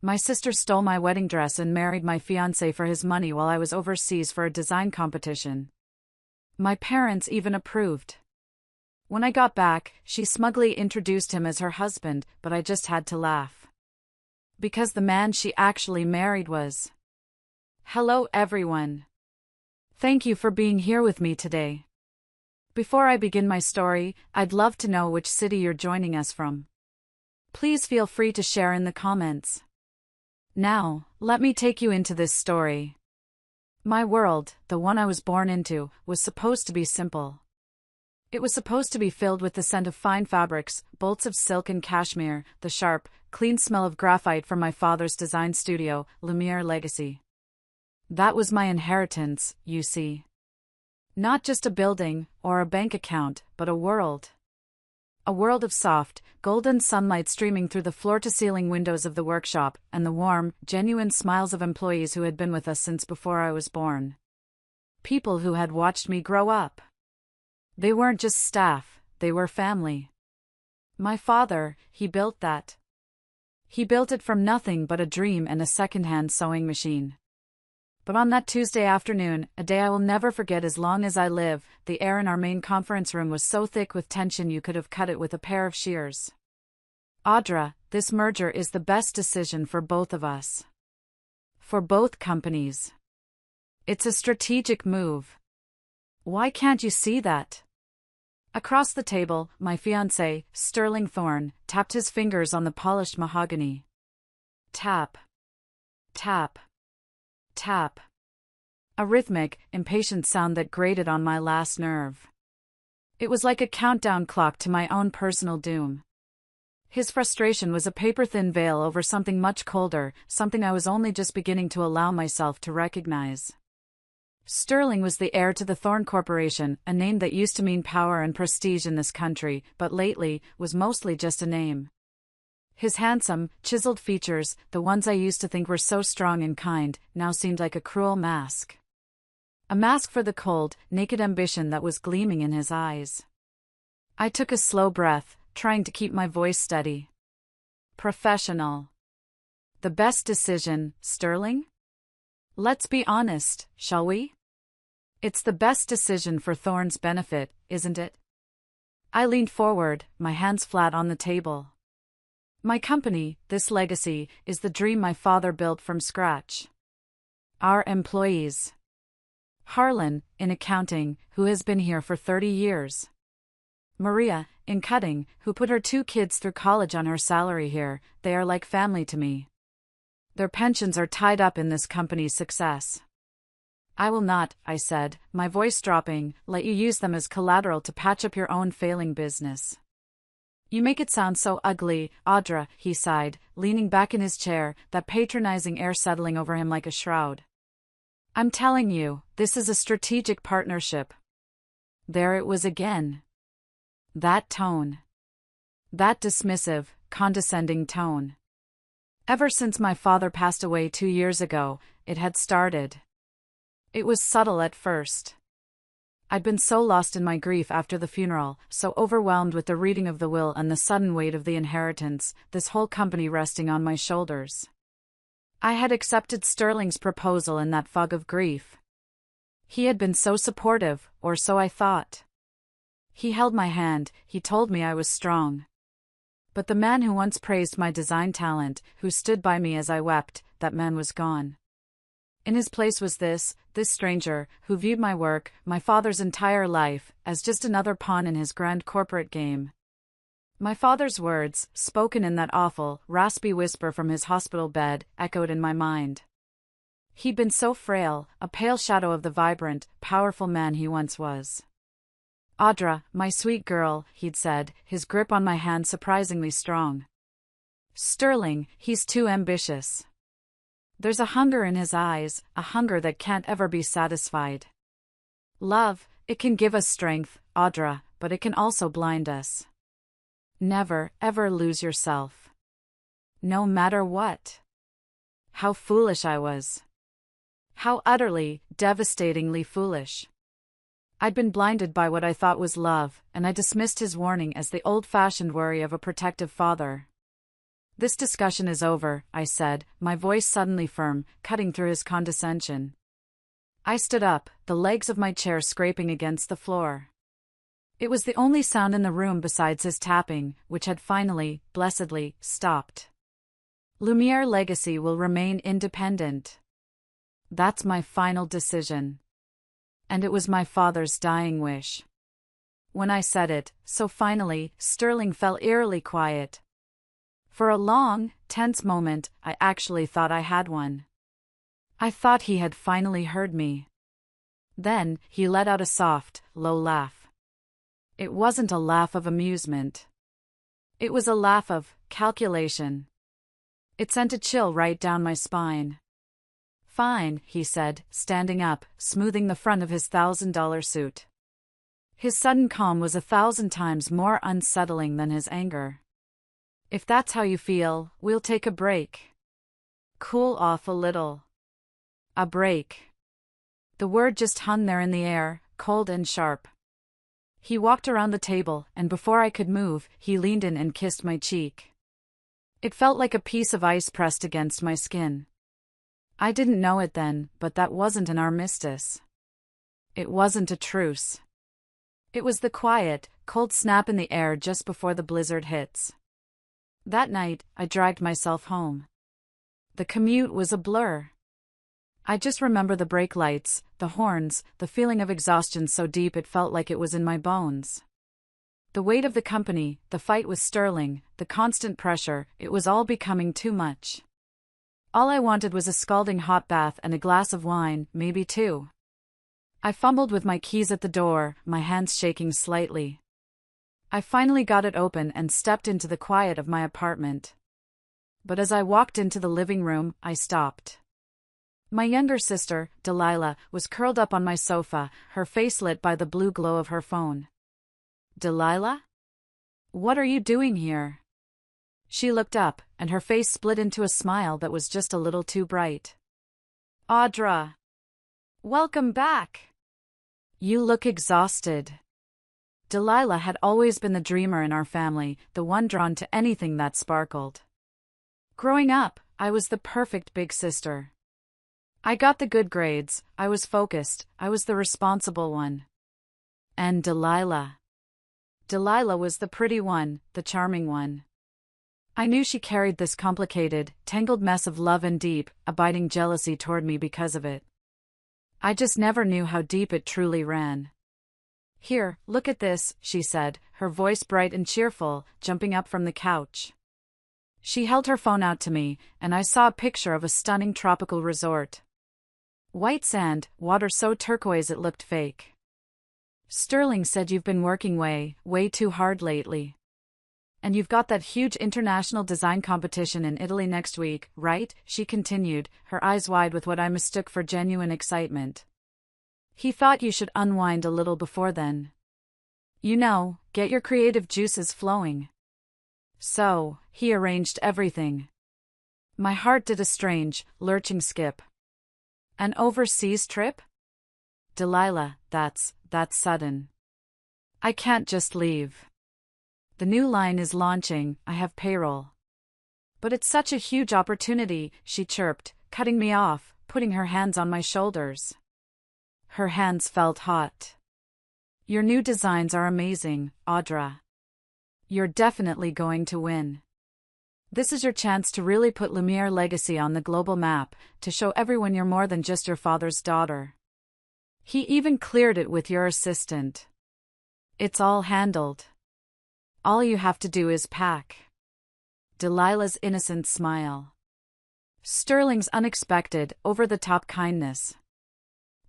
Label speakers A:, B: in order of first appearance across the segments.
A: My sister stole my wedding dress and married my fiancé for his money while I was overseas for a design competition. My parents even approved. When I got back, she smugly introduced him as her husband, but I just had to laugh. Because the man she actually married was. Hello everyone. Thank you for being here with me today. Before I begin my story, I'd love to know which city you're joining us from. Please feel free to share in the comments. Now, let me take you into this story. My world, the one I was born into, was supposed to be simple. It was supposed to be filled with the scent of fine fabrics, bolts of silk and cashmere, the sharp, clean smell of graphite from my father's design studio, Lumiere Legacy. That was my inheritance, you see. Not just a building, or a bank account, but a world. A world of soft, golden sunlight streaming through the floor-to-ceiling windows of the workshop, and the warm, genuine smiles of employees who had been with us since before I was born. People who had watched me grow up. They weren't just staff, they were family. My father, he built that. He built it from nothing but a dream and a second-hand sewing machine. But on that Tuesday afternoon, a day I will never forget as long as I live, the air in our main conference room was so thick with tension you could have cut it with a pair of shears. Audra, this merger is the best decision for both of us. For both companies. It's a strategic move. Why can't you see that? Across the table, my fiancé, Sterling Thorne, tapped his fingers on the polished mahogany. Tap. Tap. Tap. A rhythmic, impatient sound that grated on my last nerve. It was like a countdown clock to my own personal doom. His frustration was a paper-thin veil over something much colder, something I was only just beginning to allow myself to recognize. Sterling was the heir to the Thorne Corporation, a name that used to mean power and prestige in this country, but lately, was mostly just a name. His handsome, chiseled features, the ones I used to think were so strong and kind, now seemed like a cruel mask. A mask for the cold, naked ambition that was gleaming in his eyes. I took a slow breath, trying to keep my voice steady. Professional. The best decision, Sterling? Let's be honest, shall we? It's the best decision for Thorne's benefit, isn't it? I leaned forward, my hands flat on the table. My company, this legacy, is the dream my father built from scratch. Our employees. Harlan, in accounting, who has been here for 30 years. Maria, in cutting, who put her 2 kids through college on her salary here, they are like family to me. Their pensions are tied up in this company's success. I will not, I said, my voice dropping, let you use them as collateral to patch up your own failing business. You make it sound so ugly, Audra, he sighed, leaning back in his chair, that patronizing air settling over him like a shroud. I'm telling you, this is a strategic partnership. There it was again. That tone. That dismissive, condescending tone. Ever since my father passed away 2 years ago, it had started. It was subtle at first. I'd been so lost in my grief after the funeral, so overwhelmed with the reading of the will and the sudden weight of the inheritance, this whole company resting on my shoulders. I had accepted Sterling's proposal in that fog of grief. He had been so supportive, or so I thought. He held my hand, he told me I was strong. But the man who once praised my design talent, who stood by me as I wept, that man was gone. In his place was this stranger, who viewed my work, my father's entire life, as just another pawn in his grand corporate game. My father's words, spoken in that awful, raspy whisper from his hospital bed, echoed in my mind. He'd been so frail, a pale shadow of the vibrant, powerful man he once was. Audra, my sweet girl, he'd said, his grip on my hand surprisingly strong. Sterling, he's too ambitious. There's a hunger in his eyes, a hunger that can't ever be satisfied. Love, it can give us strength, Audra, but it can also blind us. Never, ever lose yourself. No matter what. How foolish I was. How utterly, devastatingly foolish. I'd been blinded by what I thought was love, and I dismissed his warning as the old-fashioned worry of a protective father. This discussion is over, I said, my voice suddenly firm, cutting through his condescension. I stood up, the legs of my chair scraping against the floor. It was the only sound in the room besides his tapping, which had finally, blessedly, stopped. Lumiere legacy will remain independent. That's my final decision. And it was my father's dying wish. When I said it, so finally, Sterling fell eerily quiet. For a long, tense moment, I actually thought I had one. I thought he had finally heard me. Then, he let out a soft, low laugh. It wasn't a laugh of amusement. It was a laugh of calculation. It sent a chill right down my spine. Fine, he said, standing up, smoothing the front of his $1,000 suit. His sudden calm was 1,000 times more unsettling than his anger. If that's how you feel, we'll take a break. Cool off a little. A break. The word just hung there in the air, cold and sharp. He walked around the table, and before I could move, he leaned in and kissed my cheek. It felt like a piece of ice pressed against my skin. I didn't know it then, but that wasn't an armistice. It wasn't a truce. It was the quiet, cold snap in the air just before the blizzard hits. That night, I dragged myself home. The commute was a blur. I just remember the brake lights, the horns, the feeling of exhaustion so deep it felt like it was in my bones. The weight of the company, the fight with Sterling, the constant pressure, it was all becoming too much. All I wanted was a scalding hot bath and a glass of wine, maybe two. I fumbled with my keys at the door, my hands shaking slightly. I finally got it open and stepped into the quiet of my apartment. But as I walked into the living room, I stopped. My younger sister, Delilah, was curled up on my sofa, her face lit by the blue glow of her phone. Delilah? What are you doing here? She looked up, and her face split into a smile that was just a little too bright. Audra! Welcome back! You look exhausted. Delilah had always been the dreamer in our family, the one drawn to anything that sparkled. Growing up, I was the perfect big sister. I got the good grades, I was focused, I was the responsible one. And Delilah. Delilah was the pretty one, the charming one. I knew she carried this complicated, tangled mess of love and deep, abiding jealousy toward me because of it. I just never knew how deep it truly ran. Here, look at this, she said, her voice bright and cheerful, jumping up from the couch. She held her phone out to me, and I saw a picture of a stunning tropical resort. White sand, water so turquoise it looked fake. Sterling said you've been working way too hard lately. And you've got that huge international design competition in Italy next week, right? She continued, her eyes wide with what I mistook for genuine excitement. He thought you should unwind a little before then. You know, get your creative juices flowing. So, he arranged everything. My heart did a strange, lurching skip. An overseas trip? Delilah, that's sudden. I can't just leave. The new line is launching, I have payroll. But it's such a huge opportunity, she chirped, cutting me off, putting her hands on my shoulders. Her hands felt hot. Your new designs are amazing, Audra. You're definitely going to win. This is your chance to really put Lumiere legacy on the global map, to show everyone you're more than just your father's daughter. He even cleared it with your assistant. It's all handled. All you have to do is pack. Delilah's innocent smile. Sterling's unexpected, over-the-top kindness.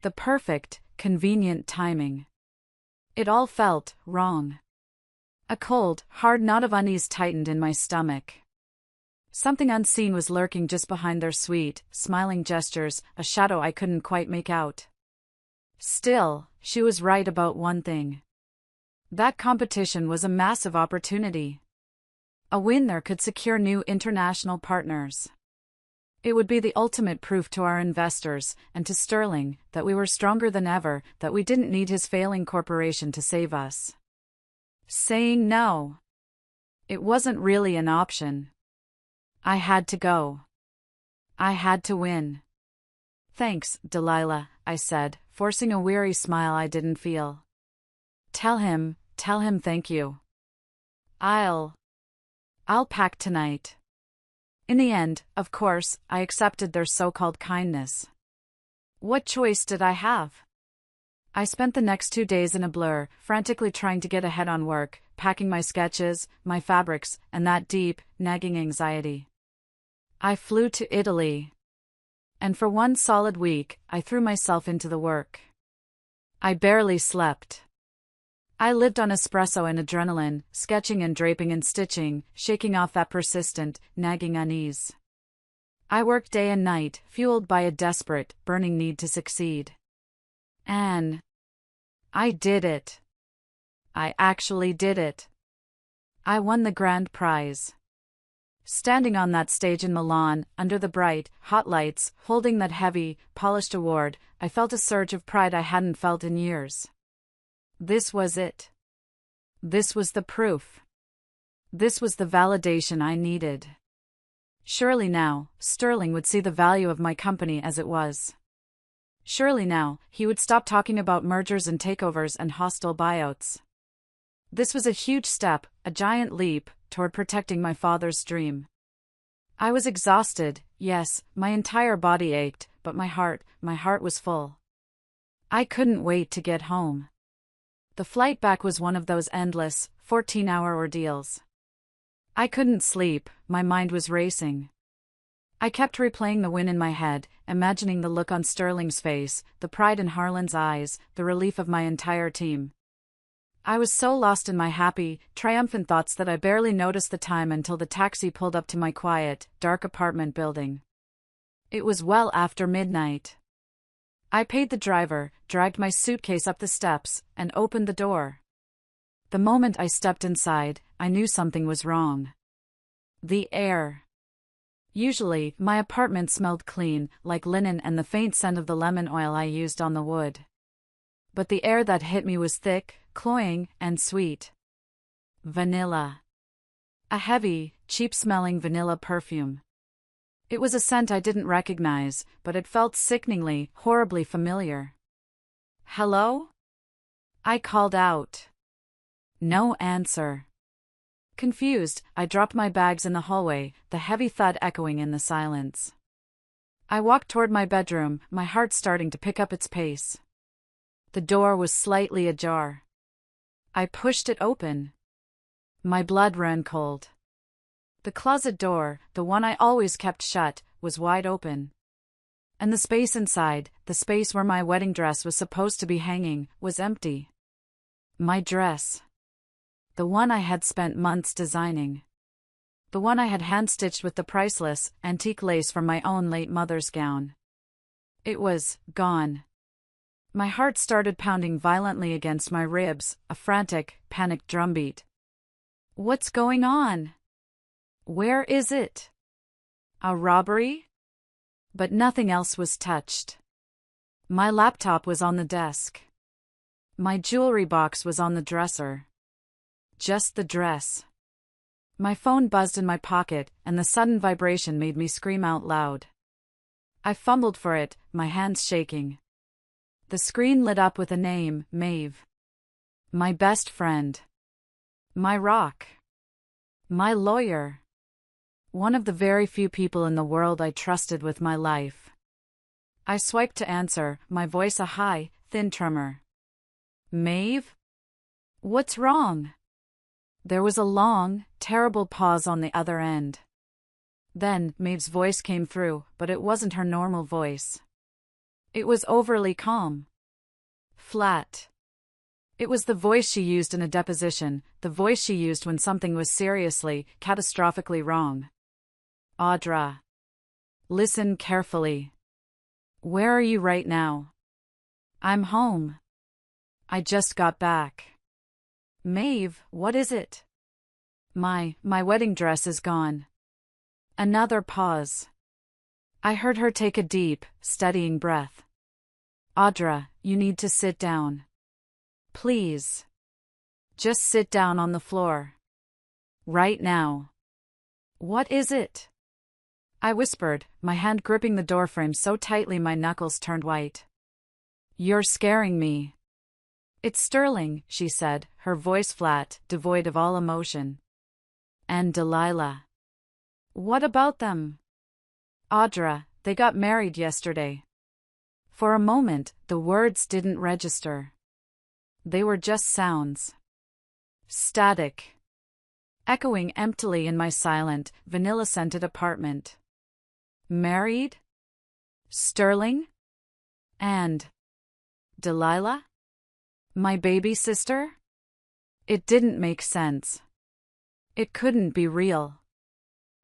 A: The perfect, convenient timing. It all felt wrong. A cold, hard knot of unease tightened in my stomach. Something unseen was lurking just behind their sweet, smiling gestures, a shadow I couldn't quite make out. Still, she was right about one thing. That competition was a massive opportunity. A win there could secure new international partners. It would be the ultimate proof to our investors, and to Sterling, that we were stronger than ever, that we didn't need his failing corporation to save us. Saying no. It wasn't really an option. I had to go. I had to win. Thanks, Delilah, I said, forcing a weary smile I didn't feel. Tell him thank you. I'll pack tonight. In the end, of course, I accepted their so-called kindness. What choice did I have? I spent the next 2 days in a blur, frantically trying to get ahead on work, packing my sketches, my fabrics, and that deep, nagging anxiety. I flew to Italy. And for 1 solid week, I threw myself into the work. I barely slept. I lived on espresso and adrenaline, sketching and draping and stitching, shaking off that persistent, nagging unease. I worked day and night, fueled by a desperate, burning need to succeed. And I did it. I actually did it. I won the grand prize. Standing on that stage in Milan, under the bright, hot lights, holding that heavy, polished award, I felt a surge of pride I hadn't felt in years. This was it. This was the proof. This was the validation I needed. Surely now, Sterling would see the value of my company as it was. Surely now, he would stop talking about mergers and takeovers and hostile buyouts. This was a huge step, a giant leap, toward protecting my father's dream. I was exhausted, yes, my entire body ached, but my heart was full. I couldn't wait to get home. The flight back was one of those endless, 14-hour ordeals. I couldn't sleep, my mind was racing. I kept replaying the win in my head, imagining the look on Sterling's face, the pride in Harlan's eyes, the relief of my entire team. I was so lost in my happy, triumphant thoughts that I barely noticed the time until the taxi pulled up to my quiet, dark apartment building. It was well after midnight. I paid the driver, dragged my suitcase up the steps, and opened the door. The moment I stepped inside, I knew something was wrong. The air. Usually, my apartment smelled clean, like linen and the faint scent of the lemon oil I used on the wood. But the air that hit me was thick, cloying, and sweet. Vanilla. A heavy, cheap-smelling vanilla perfume. It was a scent I didn't recognize, but it felt sickeningly, horribly familiar. Hello? I called out. No answer. Confused, I dropped my bags in the hallway, the heavy thud echoing in the silence. I walked toward my bedroom, my heart starting to pick up its pace. The door was slightly ajar. I pushed it open. My blood ran cold. The closet door, the one I always kept shut, was wide open. And the space inside, the space where my wedding dress was supposed to be hanging, was empty. My dress. The one I had spent months designing. The one I had hand-stitched with the priceless, antique lace from my own late mother's gown. It was gone. My heart started pounding violently against my ribs, a frantic, panicked drumbeat. What's going on? Where is it? A robbery? But nothing else was touched. My laptop was on the desk. My jewelry box was on the dresser. Just the dress. My phone buzzed in my pocket, and the sudden vibration made me scream out loud. I fumbled for it, my hands shaking. The screen lit up with a name, Maeve. My best friend. My rock. My lawyer. One of the very few people in the world I trusted with my life. I swiped to answer, my voice a high, thin tremor. Maeve? What's wrong? There was a long, terrible pause on the other end. Then, Maeve's voice came through, but it wasn't her normal voice. It was overly calm. Flat. It was the voice she used in a deposition, the voice she used when something was seriously, catastrophically wrong. Audra. Listen carefully. Where are you right now? I'm home. I just got back. Maeve, what is it? My wedding dress is gone. Another pause. I heard her take a deep, steadying breath. Audra, you need to sit down. Please. Just sit down on the floor. Right now. What is it? I whispered, my hand gripping the doorframe so tightly my knuckles turned white. You're scaring me. It's Sterling, she said, her voice flat, devoid of all emotion. And Delilah. What about them? Audra, they got married yesterday. For a moment, the words didn't register. They were just sounds. Static. Echoing emptily in my silent, vanilla-scented apartment. Married? Sterling? And Delilah? My baby sister? It didn't make sense. It couldn't be real.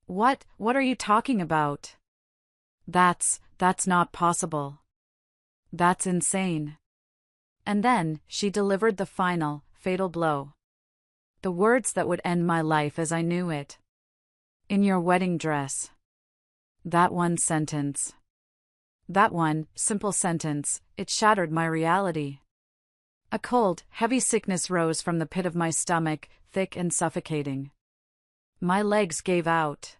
A: What are you talking about? That's not possible. That's insane. And then, she delivered the final, fatal blow. The words that would end my life as I knew it. In your wedding dress. That one sentence. That one, simple sentence, it shattered my reality. A cold, heavy sickness rose from the pit of my stomach, thick and suffocating. My legs gave out.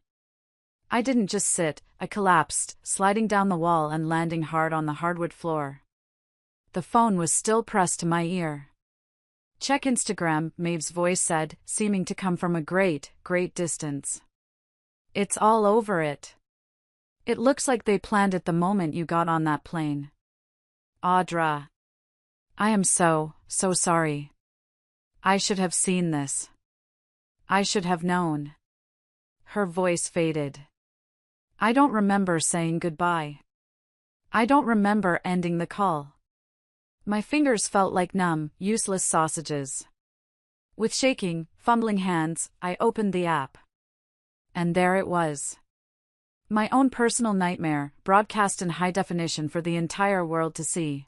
A: I didn't just sit, I collapsed, sliding down the wall and landing hard on the hardwood floor. The phone was still pressed to my ear. Check Instagram, Maeve's voice said, seeming to come from a great distance. It's all over it. It looks like they planned it the moment you got on that plane. Audra. I am so sorry. I should have seen this. I should have known. Her voice faded. I don't remember saying goodbye. I don't remember ending the call. My fingers felt like numb, useless sausages. With shaking, fumbling hands, I opened the app. And there it was. My own personal nightmare, broadcast in high definition for the entire world to see.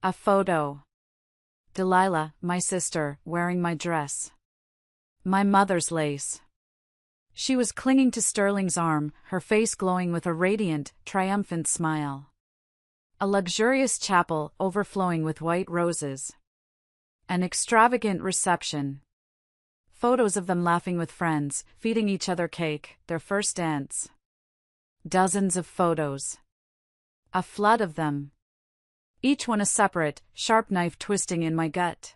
A: A photo. Delilah, my sister, wearing my dress. My mother's lace. She was clinging to Sterling's arm, her face glowing with a radiant, triumphant smile. A luxurious chapel overflowing with white roses. An extravagant reception. Photos of them laughing with friends, feeding each other cake, their first dance. Dozens of photos. A flood of them. Each one a separate, sharp knife twisting in my gut.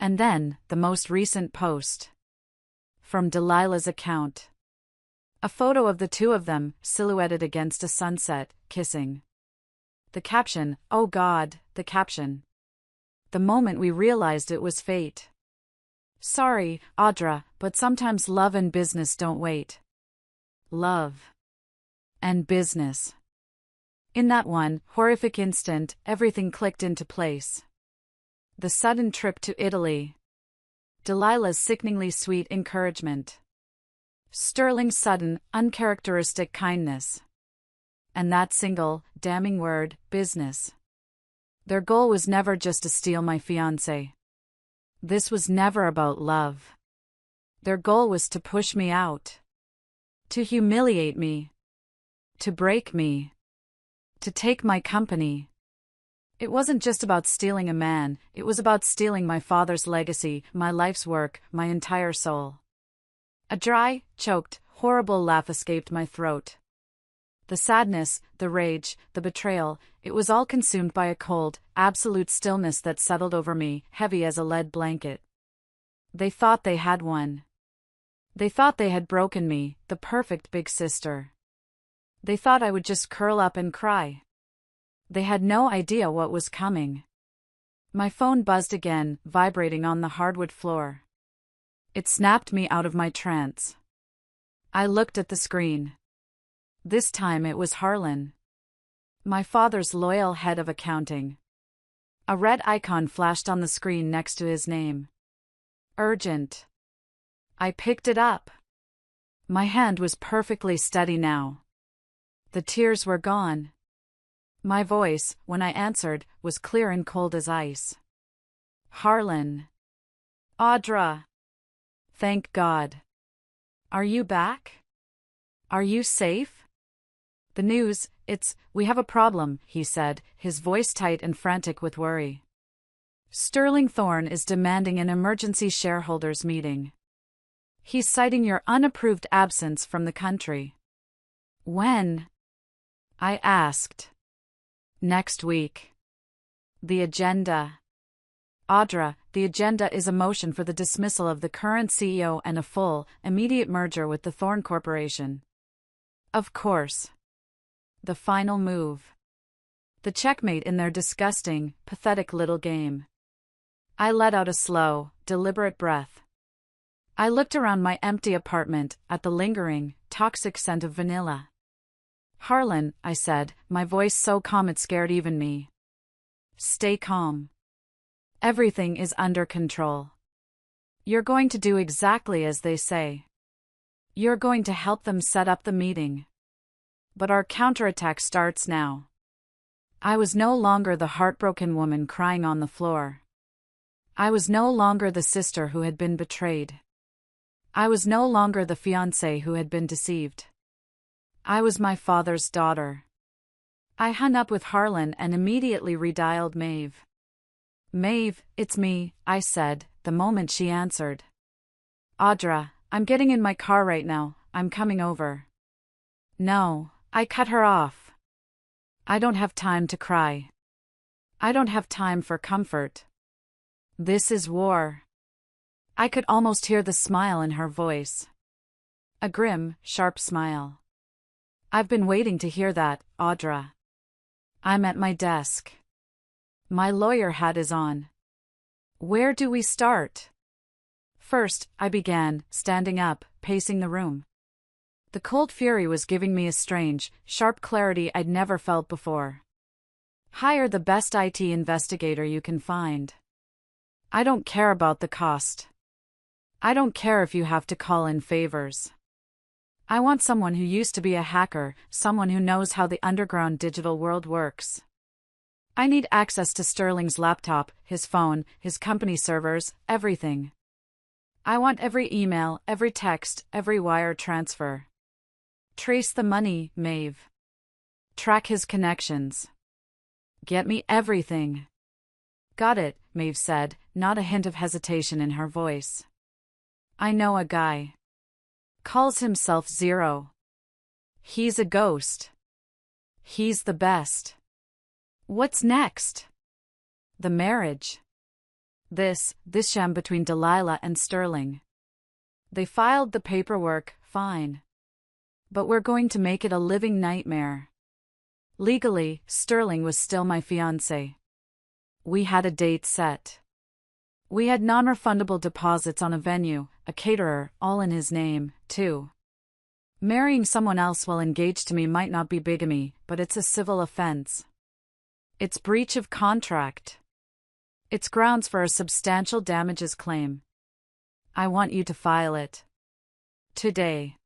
A: And then, the most recent post. From Delilah's account. A photo of the two of them, silhouetted against a sunset, kissing. The caption, oh God, the caption. The moment we realized it was fate. Sorry, Audra, but sometimes love and business don't wait. Love. And business. In that one horrific instant, everything clicked into place. The sudden trip to Italy. Delilah's sickeningly sweet encouragement. Sterling's sudden, uncharacteristic kindness. And that single, damning word, business. Their goal was never just to steal my fiancé. This was never about love. Their goal was to push me out. To humiliate me. To break me. To take my company. It wasn't just about stealing a man, it was about stealing my father's legacy, my life's work, my entire soul. A dry, choked, horrible laugh escaped my throat. The sadness, the rage, the betrayal, it was all consumed by a cold, absolute stillness that settled over me, heavy as a lead blanket. They thought they had won. They thought they had broken me, the perfect big sister. They thought I would just curl up and cry. They had no idea what was coming. My phone buzzed again, vibrating on the hardwood floor. It snapped me out of my trance. I looked at the screen. This time it was Harlan. My father's loyal head of accounting. A red icon flashed on the screen next to his name. Urgent. I picked it up. My hand was perfectly steady now. The tears were gone. My voice, when I answered, was clear and cold as ice. Harlan. Audra. Thank God. Are you back? Are you safe? The news, we have a problem, he said, his voice tight and frantic with worry. Sterling Thorne is demanding an emergency shareholders meeting. He's citing your unapproved absence from the country. When? I asked. Next week. The agenda. Audra, the agenda is a motion for the dismissal of the current CEO and a full, immediate merger with the Thorn Corporation. Of course. The final move. The checkmate in their disgusting, pathetic little game. I let out a slow, deliberate breath. I looked around my empty apartment, at the lingering, toxic scent of vanilla. Harlan, I said, my voice so calm it scared even me. Stay calm. Everything is under control. You're going to do exactly as they say. You're going to help them set up the meeting. But our counterattack starts now. I was no longer the heartbroken woman crying on the floor. I was no longer the sister who had been betrayed. I was no longer the fiancée who had been deceived. I was my father's daughter. I hung up with Harlan and immediately redialed Maeve. Maeve, it's me, I said, the moment she answered. Audra, I'm getting in my car right now, I'm coming over. No, I cut her off. I don't have time to cry. I don't have time for comfort. This is war. I could almost hear the smile in her voice. A grim, sharp smile. I've been waiting to hear that, Audra. I'm at my desk. My lawyer hat is on. Where do we start? First, I began, standing up, pacing the room. The cold fury was giving me a strange, sharp clarity I'd never felt before. Hire the best IT investigator you can find. I don't care about the cost. I don't care if you have to call in favors. I want someone who used to be a hacker, someone who knows how the underground digital world works. I need access to Sterling's laptop, his phone, his company servers, everything. I want every email, every text, every wire transfer. Trace the money, Maeve. Track his connections. Get me everything. Got it, Maeve said, not a hint of hesitation in her voice. I know a guy. Calls himself Zero. He's a ghost. He's the best. What's next? The marriage. This sham between Delilah and Sterling. They filed the paperwork, fine. But we're going to make it a living nightmare. Legally, Sterling was still my fiancé. We had a date set. We had non-refundable deposits on a venue, a caterer, all in his name, too. Marrying someone else while engaged to me might not be bigamy, but it's a civil offense. It's breach of contract. It's grounds for a substantial damages claim. I want you to file it. Today.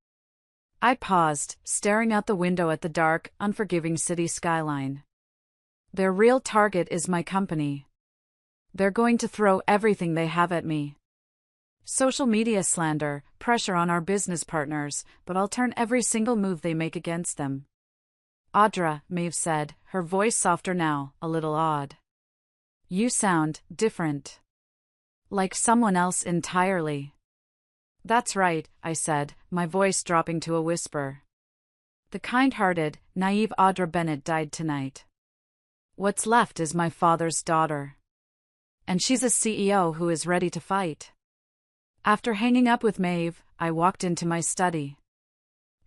A: I paused, staring out the window at the dark, unforgiving city skyline. Their real target is my company. They're going to throw everything they have at me. Social media slander, pressure on our business partners, but I'll turn every single move they make against them. Audra, Maeve said, her voice softer now, a little odd. You sound different. Like someone else entirely. That's right, I said, my voice dropping to a whisper. The kind-hearted, naive Audra Bennett died tonight. What's left is my father's daughter. And she's a CEO who is ready to fight. After hanging up with Maeve, I walked into my study.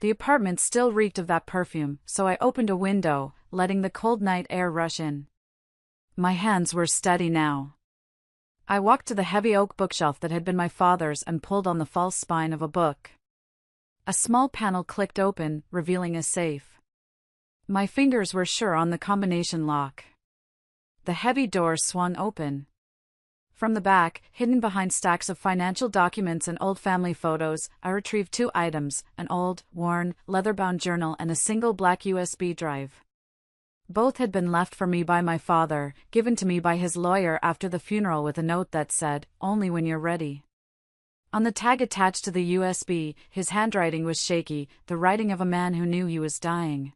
A: The apartment still reeked of that perfume, so I opened a window, letting the cold night air rush in. My hands were steady now. I walked to the heavy oak bookshelf that had been my father's and pulled on the false spine of a book. A small panel clicked open, revealing a safe. My fingers were sure on the combination lock. The heavy door swung open. From the back, hidden behind stacks of financial documents and old family photos, I retrieved 2 items, an old, worn, leather-bound journal and a single black USB drive. Both had been left for me by my father, given to me by his lawyer after the funeral with a note that said, "Only when you're ready." On the tag attached to the USB, his handwriting was shaky, the writing of a man who knew he was dying.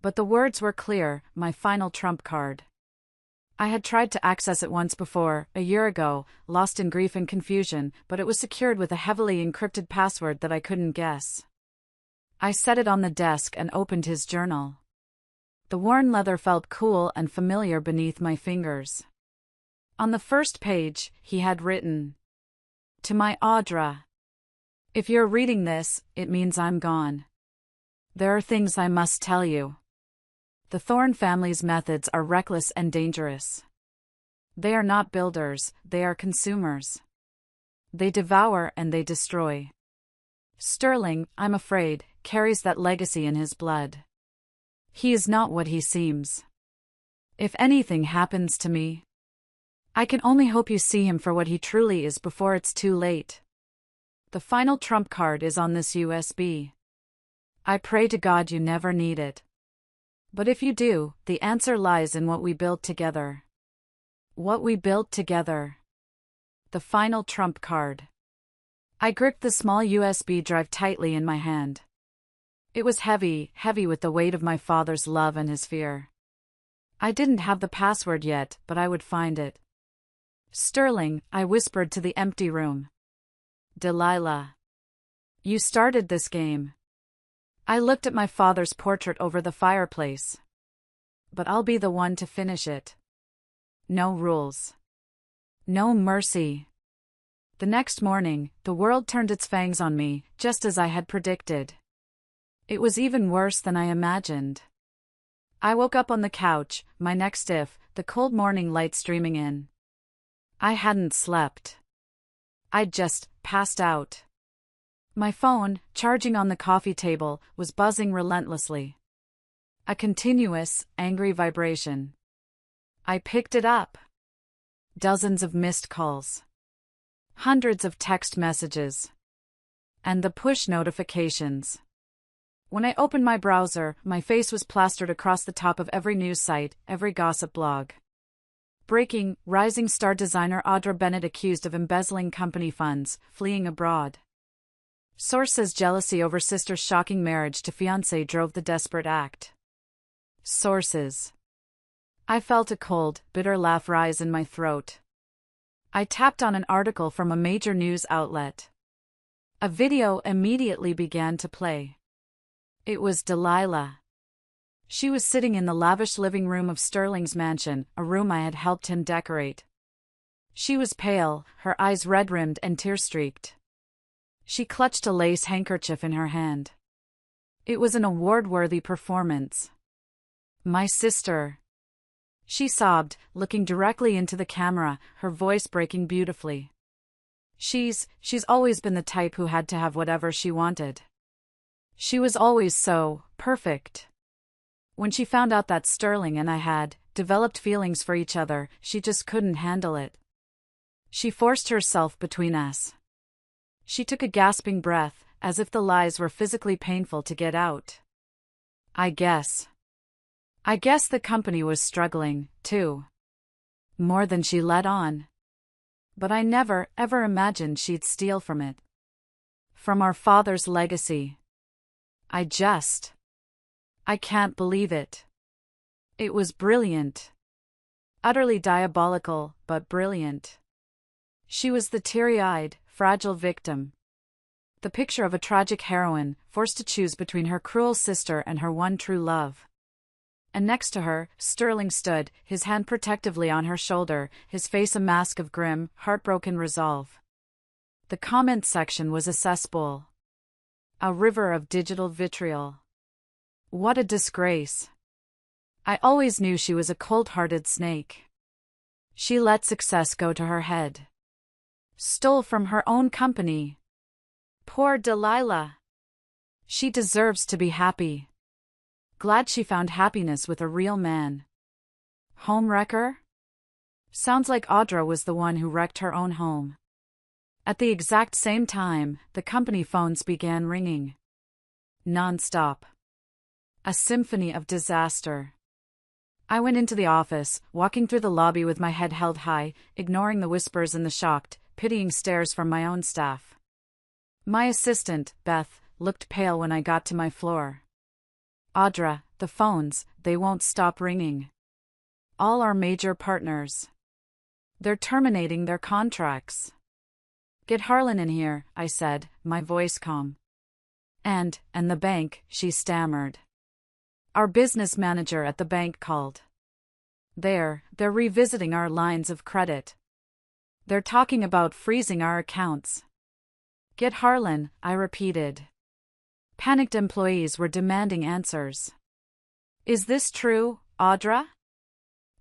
A: But the words were clear, my final trump card. I had tried to access it once before, a year ago, lost in grief and confusion, but it was secured with a heavily encrypted password that I couldn't guess. I set it on the desk and opened his journal. The worn leather felt cool and familiar beneath my fingers. On the first page, he had written, "To my Audra. If you're reading this, it means I'm gone. There are things I must tell you. The Thorne family's methods are reckless and dangerous. They are not builders, they are consumers. They devour and they destroy. Sterling, I'm afraid, carries that legacy in his blood. He is not what he seems. If anything happens to me, I can only hope you see him for what he truly is before it's too late. The final trump card is on this USB. I pray to God you never need it. But if you do, the answer lies in what we built together. What we built together. The final trump card." I gripped the small USB drive tightly in my hand. It was heavy, heavy with the weight of my father's love and his fear. I didn't have the password yet, but I would find it. "Sterling," I whispered to the empty room. "Delilah. You started this game." I looked at my father's portrait over the fireplace. "But I'll be the one to finish it. No rules. No mercy." The next morning, the world turned its fangs on me, just as I had predicted. It was even worse than I imagined. I woke up on the couch, my neck stiff, the cold morning light streaming in. I hadn't slept. I'd just passed out. My phone, charging on the coffee table, was buzzing relentlessly. A continuous, angry vibration. I picked it up. Dozens of missed calls. Hundreds of text messages. And the push notifications. When I opened my browser, my face was plastered across the top of every news site, every gossip blog. Breaking: rising star designer Audra Bennett accused of embezzling company funds, fleeing abroad. Source says jealousy over sister's shocking marriage to fiancé drove the desperate act. Sources. I felt a cold, bitter laugh rise in my throat. I tapped on an article from a major news outlet. A video immediately began to play. It was Delilah. She was sitting in the lavish living room of Sterling's mansion, a room I had helped him decorate. She was pale, her eyes red-rimmed and tear-streaked. She clutched a lace handkerchief in her hand. It was an award-worthy performance. "My sister," she sobbed, looking directly into the camera, her voice breaking beautifully. She's always been the type who had to have whatever she wanted. She was always so perfect. When she found out that Sterling and I had developed feelings for each other, she just couldn't handle it. She forced herself between us. She took a gasping breath, as if the lies were physically painful to get out. I guess the company was struggling, too. More than she let on. But I never, ever imagined she'd steal from it. From our father's legacy. I can't believe it. It was brilliant. Utterly diabolical, but brilliant. She was the teary-eyed, fragile victim. The picture of a tragic heroine, forced to choose between her cruel sister and her one true love. And next to her, Sterling stood, his hand protectively on her shoulder, his face a mask of grim, heartbroken resolve. The comment section was a cesspool. A river of digital vitriol. What a disgrace. I always knew she was a cold-hearted snake. She let success go to her head. Stole from her own company. Poor Delilah. She deserves to be happy. Glad she found happiness with a real man. Homewrecker? Sounds like Audra was the one who wrecked her own home. At the exact same time, the company phones began ringing. Non-stop. A symphony of disaster. I went into the office, walking through the lobby with my head held high, ignoring the whispers and the shocked, pitying stares from my own staff. My assistant, Beth, looked pale when I got to my floor. Audra, the phones, they won't stop ringing. All our major partners. They're terminating their contracts. Get Harlan in here, I said, my voice calm. And the bank, she stammered. Our business manager at the bank called. They're revisiting our lines of credit. They're talking about freezing our accounts. Get Harlan, I repeated. Panicked employees were demanding answers. Is this true, Audra?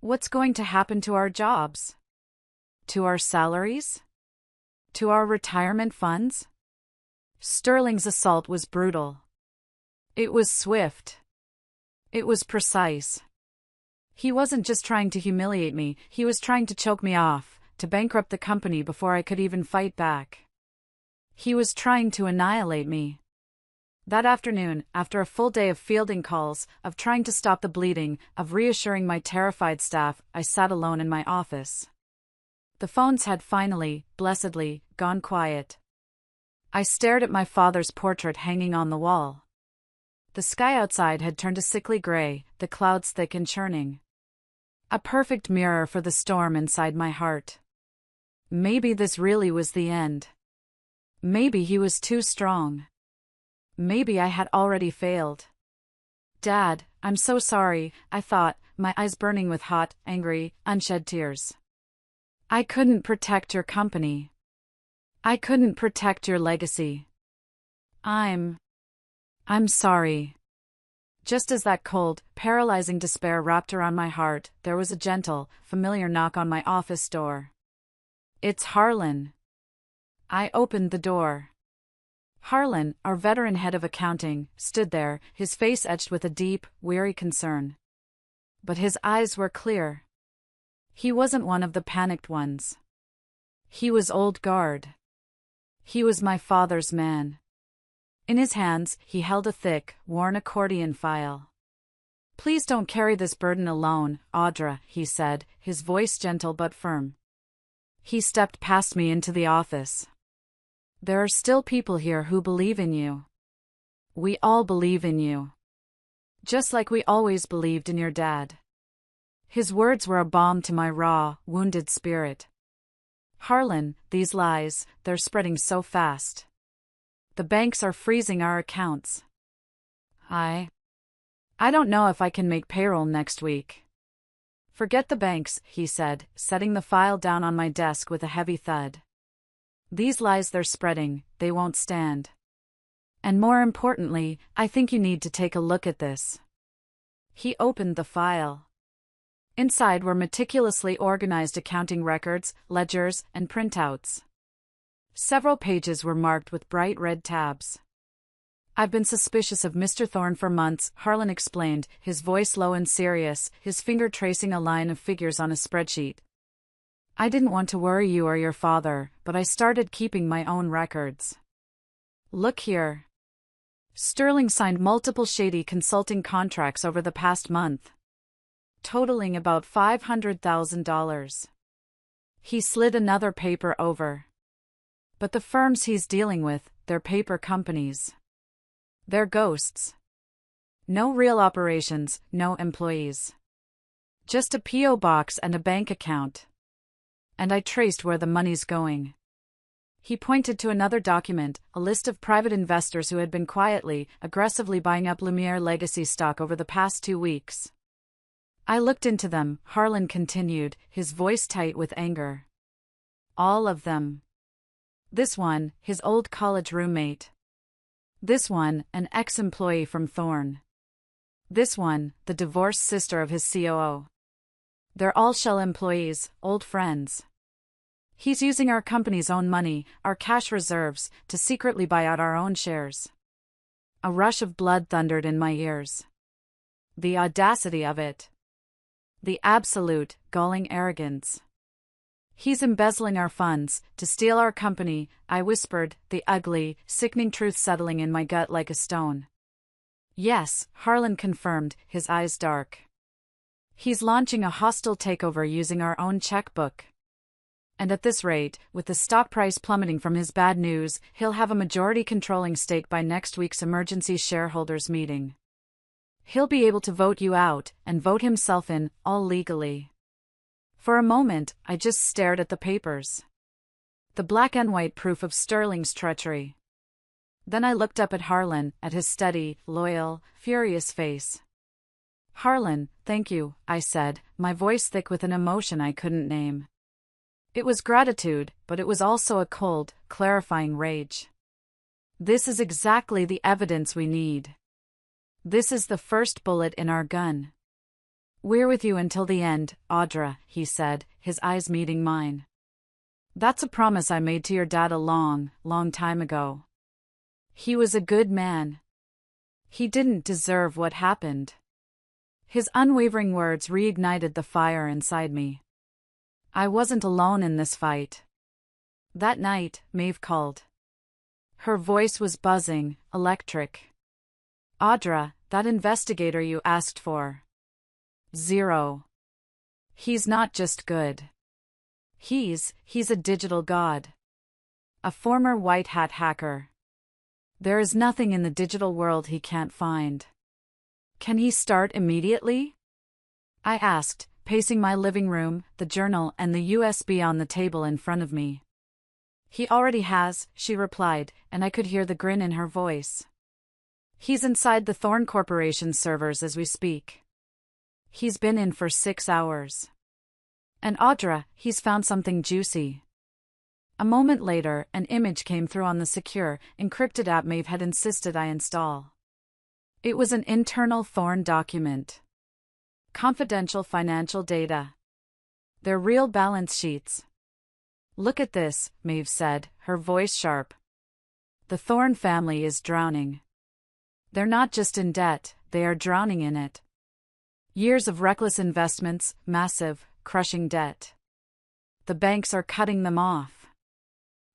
A: What's going to happen to our jobs? To our salaries? To our retirement funds? Sterling's assault was brutal. It was swift. It was precise. He wasn't just trying to humiliate me, he was trying to choke me off, to bankrupt the company before I could even fight back. He was trying to annihilate me. That afternoon, after a full day of fielding calls, of trying to stop the bleeding, of reassuring my terrified staff, I sat alone in my office. The phones had finally, blessedly, gone quiet. I stared at my father's portrait hanging on the wall. The sky outside had turned a sickly gray, the clouds thick and churning. A perfect mirror for the storm inside my heart. Maybe this really was the end. Maybe he was too strong. Maybe I had already failed. Dad, I'm so sorry, I thought, my eyes burning with hot, angry, unshed tears. I couldn't protect your company. I couldn't protect your legacy. I'm sorry. Just as that cold, paralyzing despair wrapped around my heart, there was a gentle, familiar knock on my office door. It's Harlan. I opened the door. Harlan, our veteran head of accounting, stood there, his face etched with a deep, weary concern. But his eyes were clear. He wasn't one of the panicked ones. He was old guard. He was my father's man. In his hands, he held a thick, worn accordion file. Please don't carry this burden alone, Audra, he said, his voice gentle but firm. He stepped past me into the office. There are still people here who believe in you. We all believe in you. Just like we always believed in your dad. His words were a balm to my raw, wounded spirit. Harlan, these lies, they're spreading so fast. The banks are freezing our accounts. I don't know if I can make payroll next week. Forget the banks, he said, setting the file down on my desk with a heavy thud. These lies they're spreading, they won't stand. And more importantly, I think you need to take a look at this. He opened the file. Inside were meticulously organized accounting records, ledgers, and printouts. Several pages were marked with bright red tabs. I've been suspicious of Mr. Thorne for months, Harlan explained, his voice low and serious, his finger tracing a line of figures on a spreadsheet. I didn't want to worry you or your father, but I started keeping my own records. Look here. Sterling signed multiple shady consulting contracts over the past month, totaling about $500,000. He slid another paper over. But the firms he's dealing with, they're paper companies. They're ghosts. No real operations, no employees. Just a P.O. box and a bank account. And I traced where the money's going. He pointed to another document, a list of private investors who had been quietly, aggressively buying up Lumiere legacy stock over the past 2 weeks. I looked into them, Harlan continued, his voice tight with anger. All of them. This one, his old college roommate. This one, an ex-employee from Thorne. This one, the divorced sister of his COO. They're all Shell employees, old friends. He's using our company's own money, our cash reserves, to secretly buy out our own shares. A rush of blood thundered in my ears. The audacity of it. The absolute, galling arrogance. He's embezzling our funds, to steal our company, I whispered, the ugly, sickening truth settling in my gut like a stone. Yes, Harlan confirmed, his eyes dark. He's launching a hostile takeover using our own checkbook. And at this rate, with the stock price plummeting from his bad news, he'll have a majority controlling stake by next week's emergency shareholders meeting. He'll be able to vote you out, and vote himself in, all legally. For a moment, I just stared at the papers. The black and white proof of Sterling's treachery. Then I looked up at Harlan, at his steady, loyal, furious face. "Harlan, thank you," I said, my voice thick with an emotion I couldn't name. It was gratitude, but it was also a cold, clarifying rage. This is exactly the evidence we need. This is the first bullet in our gun. "We're with you until the end, Audra," he said, his eyes meeting mine. "That's a promise I made to your dad a long, long time ago. He was a good man. He didn't deserve what happened." His unwavering words reignited the fire inside me. I wasn't alone in this fight. That night, Maeve called. Her voice was buzzing, electric. "Audra, that investigator you asked for. 0. He's not just good. He's a digital god. A former white hat hacker. There is nothing in the digital world he can't find. Can he start immediately?" I asked, pacing my living room, the journal and the USB on the table in front of me. "He already has," she replied, and I could hear the grin in her voice. "He's inside the Thorn Corporation servers as we speak. He's been in for 6 hours. And Audra, he's found something juicy." A moment later, an image came through on the secure, encrypted app Maeve had insisted I install. It was an internal Thorn document. Confidential financial data. They're real balance sheets. "Look at this," Maeve said, her voice sharp. "The Thorn family is drowning. They're not just in debt, they are drowning in it. Years of reckless investments, massive, crushing debt. The banks are cutting them off.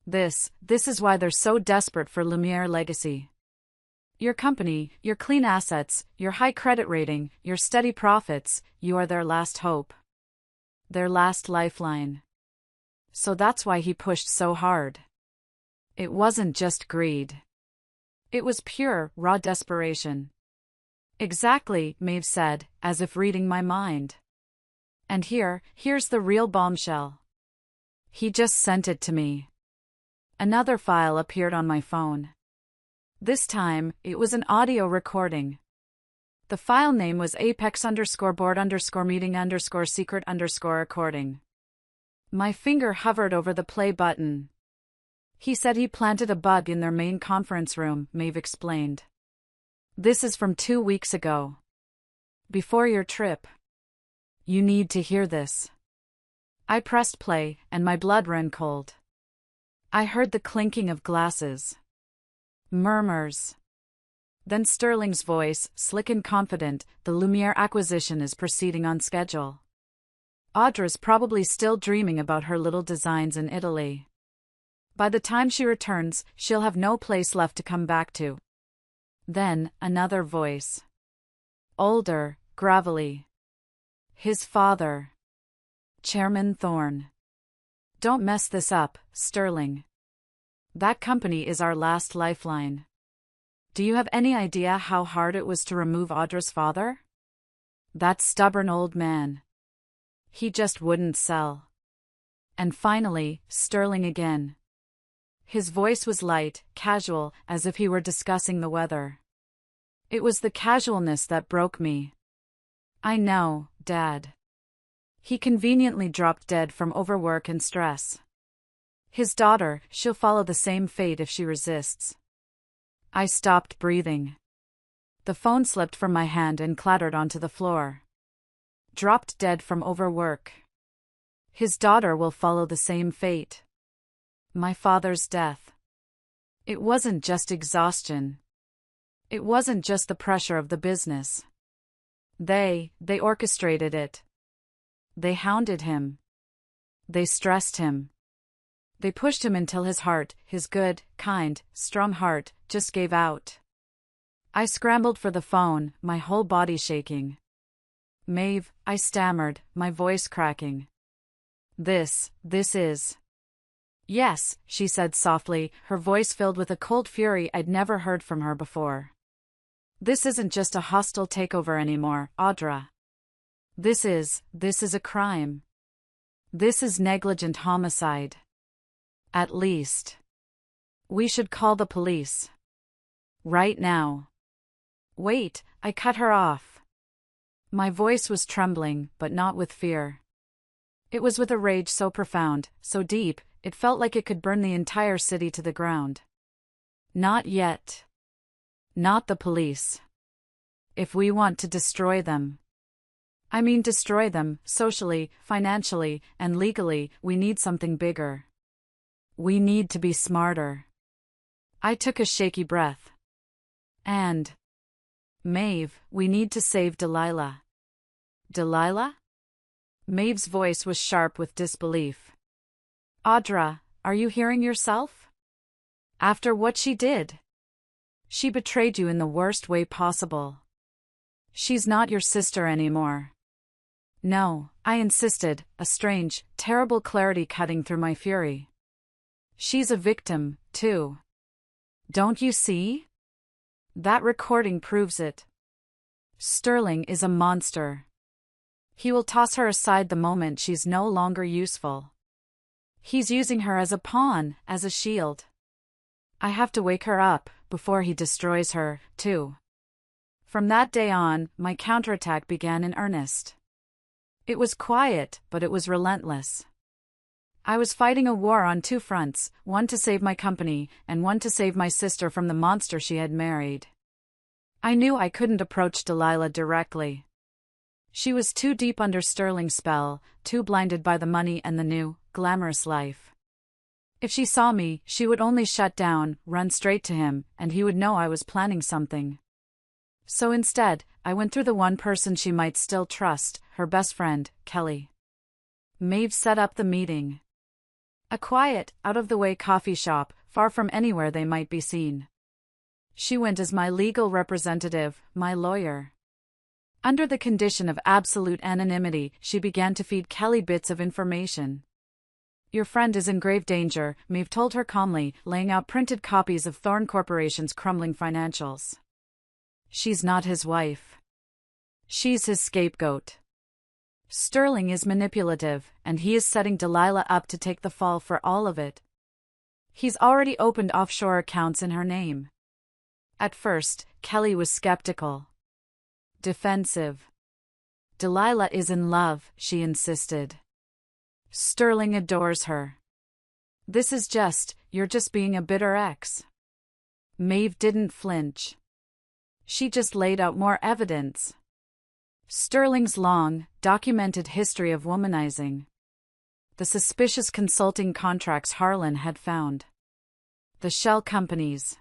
A: This is why they're so desperate for Lumiere legacy. Your company, your clean assets, your high credit rating, your steady profits, you are their last hope. Their last lifeline. So that's why he pushed so hard. It wasn't just greed. It was pure, raw desperation." "Exactly," Maeve said, as if reading my mind. "And here's the real bombshell. He just sent it to me." Another file appeared on my phone. This time, it was an audio recording. The file name was apex_board_meeting_secret_recording. My finger hovered over the play button. "He said he planted a bug in their main conference room," Maeve explained. "This is from 2 weeks ago. Before your trip. You need to hear this." I pressed play, and my blood ran cold. I heard the clinking of glasses. Murmurs. Then Sterling's voice, slick and confident, "The Lumiere acquisition is proceeding on schedule. Audra's probably still dreaming about her little designs in Italy. By the time she returns, she'll have no place left to come back to." Then, another voice. Older, gravelly. "His father. Chairman Thorn. Don't mess this up, Sterling. That company is our last lifeline. Do you have any idea how hard it was to remove Audra's father? That stubborn old man. He just wouldn't sell." And finally, Sterling again. His voice was light, casual, as if he were discussing the weather. It was the casualness that broke me. "I know, Dad. He conveniently dropped dead from overwork and stress. His daughter, she'll follow the same fate if she resists." I stopped breathing. The phone slipped from my hand and clattered onto the floor. "Dropped dead from overwork. His daughter will follow the same fate." My father's death. It wasn't just exhaustion. It wasn't just the pressure of the business. They orchestrated it. They hounded him. They stressed him. They pushed him until his heart, his good, kind, strong heart, just gave out. I scrambled for the phone, my whole body shaking. "Maeve," I stammered, my voice cracking. This is." "Yes," she said softly, her voice filled with a cold fury I'd never heard from her before. "This isn't just a hostile takeover anymore, Audra. This is a crime. This is negligent homicide. At least. We should call the police." Right now. Wait, I cut her off. My voice was trembling, but not with fear. It was with a rage so profound, so deep, it felt like it could burn the entire city to the ground. Not yet. Not the police. If we want to destroy them. I mean destroy them, socially, financially, and legally, we need something bigger. We need to be smarter. I took a shaky breath. And Maeve, we need to save Delilah. Delilah? Maeve's voice was sharp with disbelief. Audra, are you hearing yourself? After what she did? She betrayed you in the worst way possible. She's not your sister anymore. No, I insisted, a strange, terrible clarity cutting through my fury. She's a victim, too. Don't you see? That recording proves it. Sterling is a monster. He will toss her aside the moment she's no longer useful. He's using her as a pawn, as a shield. I have to wake her up, before he destroys her, too. From that day on, my counterattack began in earnest. It was quiet, but it was relentless. I was fighting a war on two fronts, one to save my company, and one to save my sister from the monster she had married. I knew I couldn't approach Delilah directly. She was too deep under Sterling's spell, too blinded by the money and the new, glamorous life. If she saw me, she would only shut down, run straight to him, and he would know I was planning something. So instead, I went through the one person she might still trust, her best friend, Kelly. Maeve set up the meeting. A quiet, out-of-the-way coffee shop, far from anywhere they might be seen. She went as my legal representative, my lawyer. Under the condition of absolute anonymity, she began to feed Kelly bits of information. Your friend is in grave danger, Maeve told her calmly, laying out printed copies of Thorne Corporation's crumbling financials. She's not his wife. She's his scapegoat. Sterling is manipulative, and he is setting Delilah up to take the fall for all of it. He's already opened offshore accounts in her name. At first, Kelly was skeptical. Defensive. Delilah is in love, she insisted. Sterling adores her. This is you're just being a bitter ex. Maeve didn't flinch. She just laid out more evidence. Sterling's long, documented history of womanizing. The suspicious consulting contracts Harlan had found. The shell companies.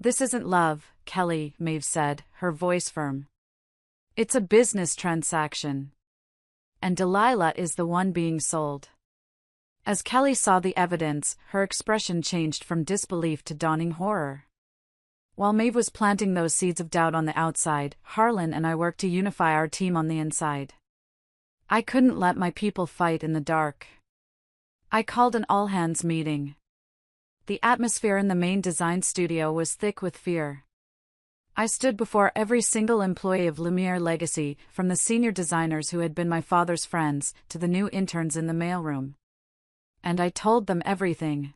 A: This isn't love, Kelly, Maeve said, her voice firm. It's a business transaction. And Delilah is the one being sold. As Kelly saw the evidence, her expression changed from disbelief to dawning horror. While Maeve was planting those seeds of doubt on the outside, Harlan and I worked to unify our team on the inside. I couldn't let my people fight in the dark. I called an all-hands meeting. The atmosphere in the main design studio was thick with fear. I stood before every single employee of Lumiere Legacy, from the senior designers who had been my father's friends, to the new interns in the mailroom. And I told them everything.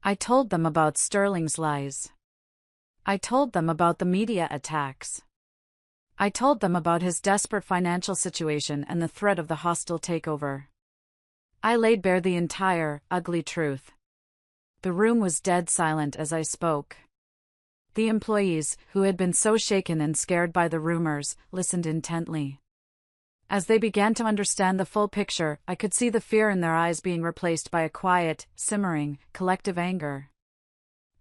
A: I told them about Sterling's lies. I told them about the media attacks. I told them about his desperate financial situation and the threat of the hostile takeover. I laid bare the entire, ugly truth. The room was dead silent as I spoke. The employees, who had been so shaken and scared by the rumors, listened intently. As they began to understand the full picture, I could see the fear in their eyes being replaced by a quiet, simmering, collective anger.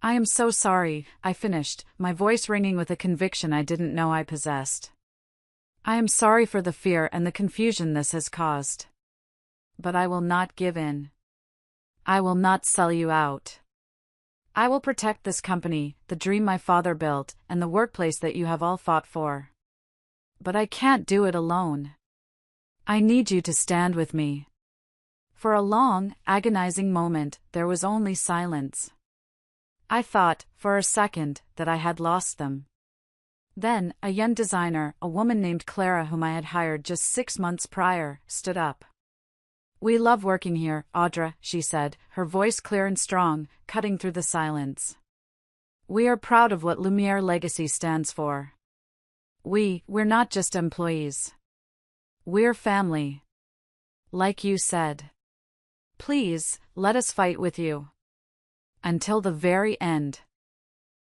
A: I am so sorry, I finished, my voice ringing with a conviction I didn't know I possessed. I am sorry for the fear and the confusion this has caused. But I will not give in. I will not sell you out. I will protect this company, the dream my father built, and the workplace that you have all fought for. But I can't do it alone. I need you to stand with me. For a long, agonizing moment, there was only silence. I thought, for a second, that I had lost them. Then, a young designer, a woman named Clara whom I had hired just 6 months prior, stood up. We love working here, Audra, she said, her voice clear and strong, cutting through the silence. We are proud of what Lumiere Legacy stands for. We're not just employees. We're family. Like you said. Please, let us fight with you. Until the very end.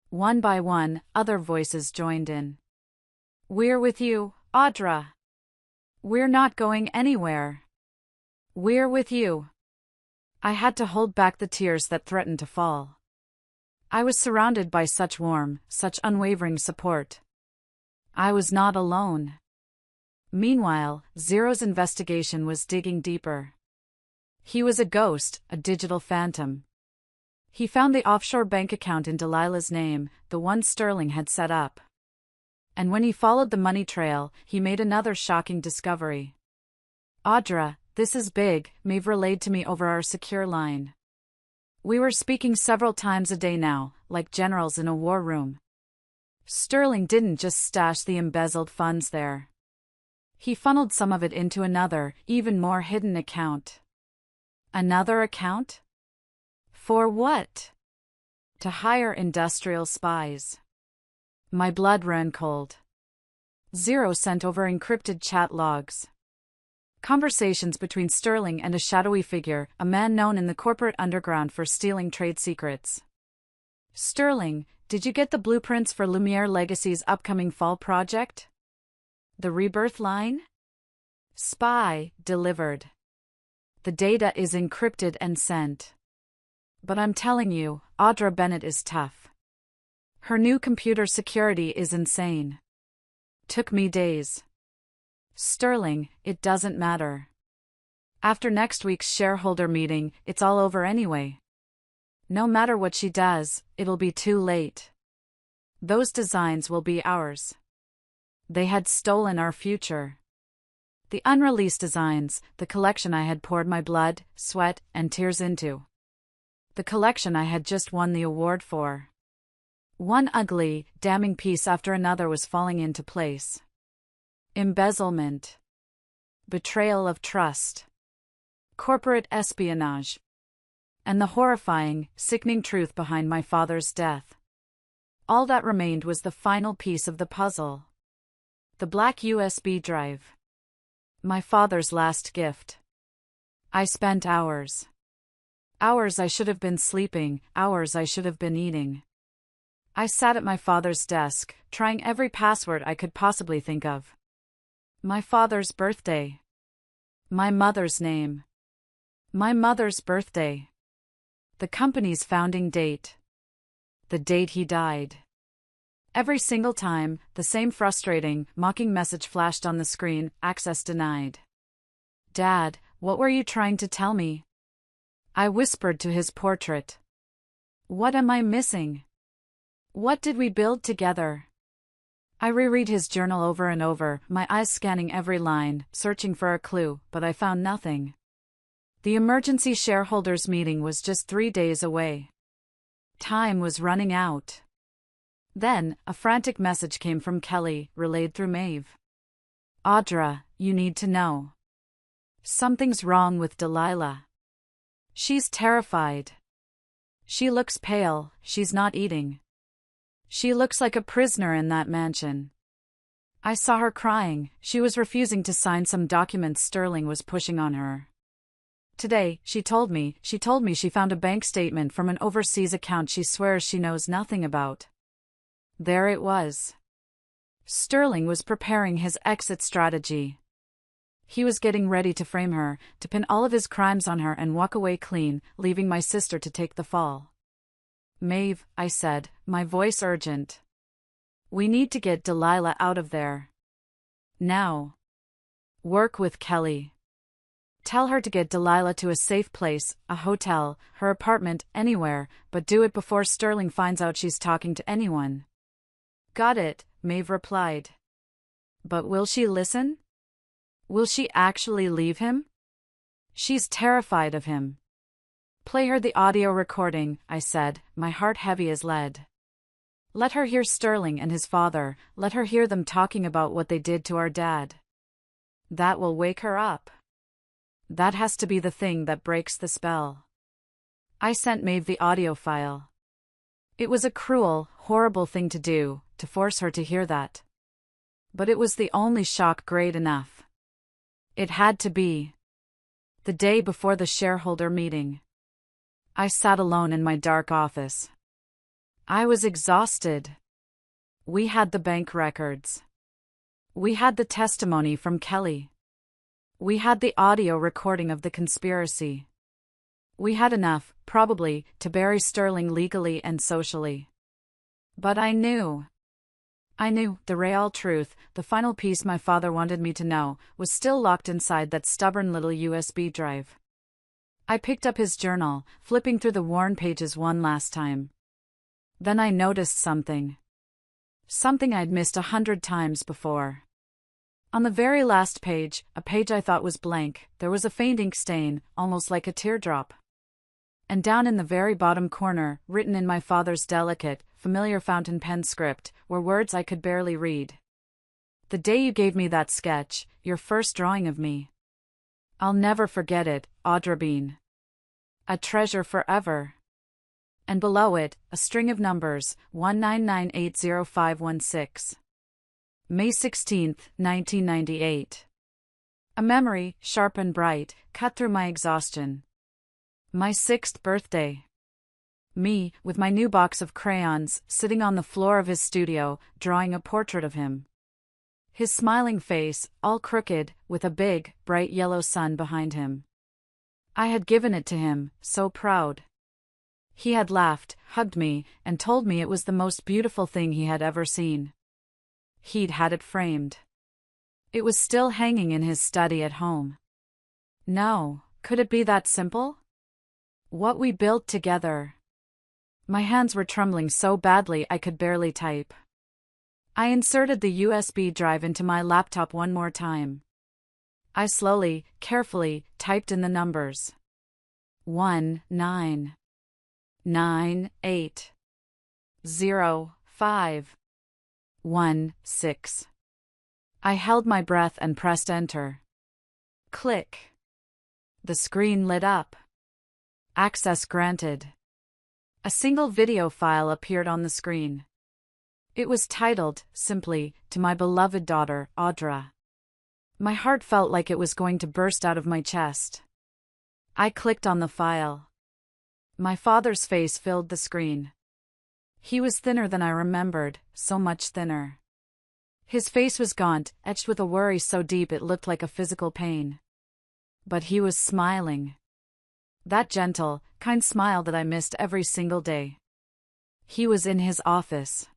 A: One by one, other voices joined in. We're with you, Audra. We're not going anywhere. We're with you. I had to hold back the tears that threatened to fall. I was surrounded by such warm, such unwavering support. I was not alone. Meanwhile, Zero's investigation was digging deeper. He was a ghost, a digital phantom. He found the offshore bank account in Delilah's name, the one Sterling had set up. And when he followed the money trail, he made another shocking discovery. Audra, this is big, Maeve relayed to me over our secure line. We were speaking several times a day now, like generals in a war room. Sterling didn't just stash the embezzled funds there. He funneled some of it into another, even more hidden account. Another account? For what? To hire industrial spies. My blood ran cold. Zero sent over encrypted chat logs. Conversations between Sterling and a shadowy figure, a man known in the corporate underground for stealing trade secrets. Sterling, did you get the blueprints for Lumiere Legacy's upcoming fall project? The rebirth line? Spy, delivered. The data is encrypted and sent. But I'm telling you, Audra Bennett is tough. Her new computer security is insane. Took me days. Sterling, it doesn't matter. After next week's shareholder meeting, it's all over anyway. No matter what she does, it'll be too late. Those designs will be ours. They had stolen our future. The unreleased designs, the collection I had poured my blood, sweat, and tears into. The collection I had just won the award for. One ugly, damning piece after another was falling into place. Embezzlement. Betrayal of trust. Corporate espionage. And the horrifying, sickening truth behind my father's death. All that remained was the final piece of the puzzle. The black USB drive. My father's last gift. I spent hours. Hours I should have been sleeping, hours I should have been eating. I sat at my father's desk, trying every password I could possibly think of. My father's birthday. My mother's name. My mother's birthday. The company's founding date. The date he died. Every single time, the same frustrating, mocking message flashed on the screen, access denied. Dad, what were you trying to tell me? I whispered to his portrait. What am I missing? What did we build together? I reread his journal over and over, my eyes scanning every line, searching for a clue, but I found nothing. The emergency shareholders meeting was just 3 days away. Time was running out. Then, a frantic message came from Kelly, relayed through Maeve. Audra, you need to know. Something's wrong with Delilah. She's terrified. She looks pale, she's not eating. She looks like a prisoner in that mansion. I saw her crying, she was refusing to sign some documents Sterling was pushing on her. Today, she told me she found a bank statement from an overseas account she swears she knows nothing about. There it was. Sterling was preparing his exit strategy. He was getting ready to frame her, to pin all of his crimes on her and walk away clean, leaving my sister to take the fall. Maeve, I said, my voice urgent. We need to get Delilah out of there. Now. Work with Kelly. Tell her to get Delilah to a safe place, a hotel, her apartment, anywhere, but do it before Sterling finds out she's talking to anyone. Got it, Maeve replied. But will she listen? Will she actually leave him? She's terrified of him. Play her the audio recording, I said, my heart heavy as lead. Let her hear Sterling and his father, let her hear them talking about what they did to our dad. That will wake her up. That has to be the thing that breaks the spell. I sent Maeve the audio file. It was a cruel, horrible thing to do, to force her to hear that. But it was the only shock great enough. It had to be. The day before the shareholder meeting, I sat alone in my dark office. I was exhausted. We had the bank records. We had the testimony from Kelly. We had the audio recording of the conspiracy. We had enough, probably, to bury Sterling legally and socially. But I knew the real truth, the final piece my father wanted me to know, was still locked inside that stubborn little USB drive. I picked up his journal, flipping through the worn pages one last time. Then I noticed something. Something I'd missed 100 times before. On the very last page, a page I thought was blank, there was a faint ink stain, almost like a teardrop. And down in the very bottom corner, written in my father's delicate, familiar fountain pen script, were words I could barely read. The day you gave me that sketch, your first drawing of me. I'll never forget it, Audra Bean. A treasure forever. And below it, a string of numbers, 199800516. May 16, 1998. A memory, sharp and bright, cut through my exhaustion. My 6th birthday. Me, with my new box of crayons, sitting on the floor of his studio, drawing a portrait of him. His smiling face, all crooked, with a big, bright yellow sun behind him. I had given it to him, so proud. He had laughed, hugged me, and told me it was the most beautiful thing he had ever seen. He'd had it framed. It was still hanging in his study at home. No, could it be that simple? What we built together. My hands were trembling so badly I could barely type. I inserted the USB drive into my laptop one more time. I slowly, carefully, typed in the numbers. 199805116. I held my breath and pressed enter. Click. The screen lit up. Access granted. A single video file appeared on the screen. It was titled, simply, To My Beloved Daughter, Audra. My heart felt like it was going to burst out of my chest. I clicked on the file. My father's face filled the screen. He was thinner than I remembered, so much thinner. His face was gaunt, etched with a worry so deep it looked like a physical pain. But he was smiling. That gentle, kind smile that I missed every single day. He was in his office.